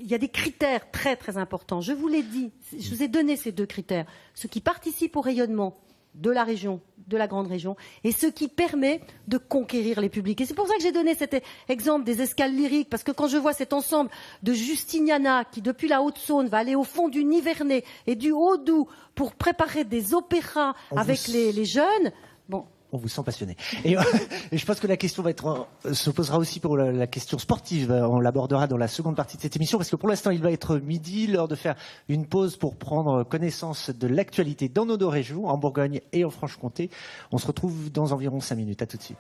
il y a des critères très très importants. Je vous l'ai dit, je vous ai donné ces 2 critères, ce qui participe au rayonnement de la région, de la grande région, et ce qui permet de conquérir les publics. Et c'est pour ça que j'ai donné cet exemple des escales lyriques, parce que quand je vois cet ensemble de Justiniana qui, depuis la Haute-Saône, va aller au fond du Nivernais et du Haut-Doubs pour préparer des opéras avec les jeunes, bon... On vous sent passionné. Et je pense que la question se posera aussi pour la question sportive. On l'abordera dans la seconde partie de cette émission, parce que pour l'instant, il va être midi, l'heure de faire une pause pour prendre connaissance de l'actualité dans nos 2 régions, en Bourgogne et en Franche-Comté. On se retrouve dans environ 5 minutes. À tout de suite.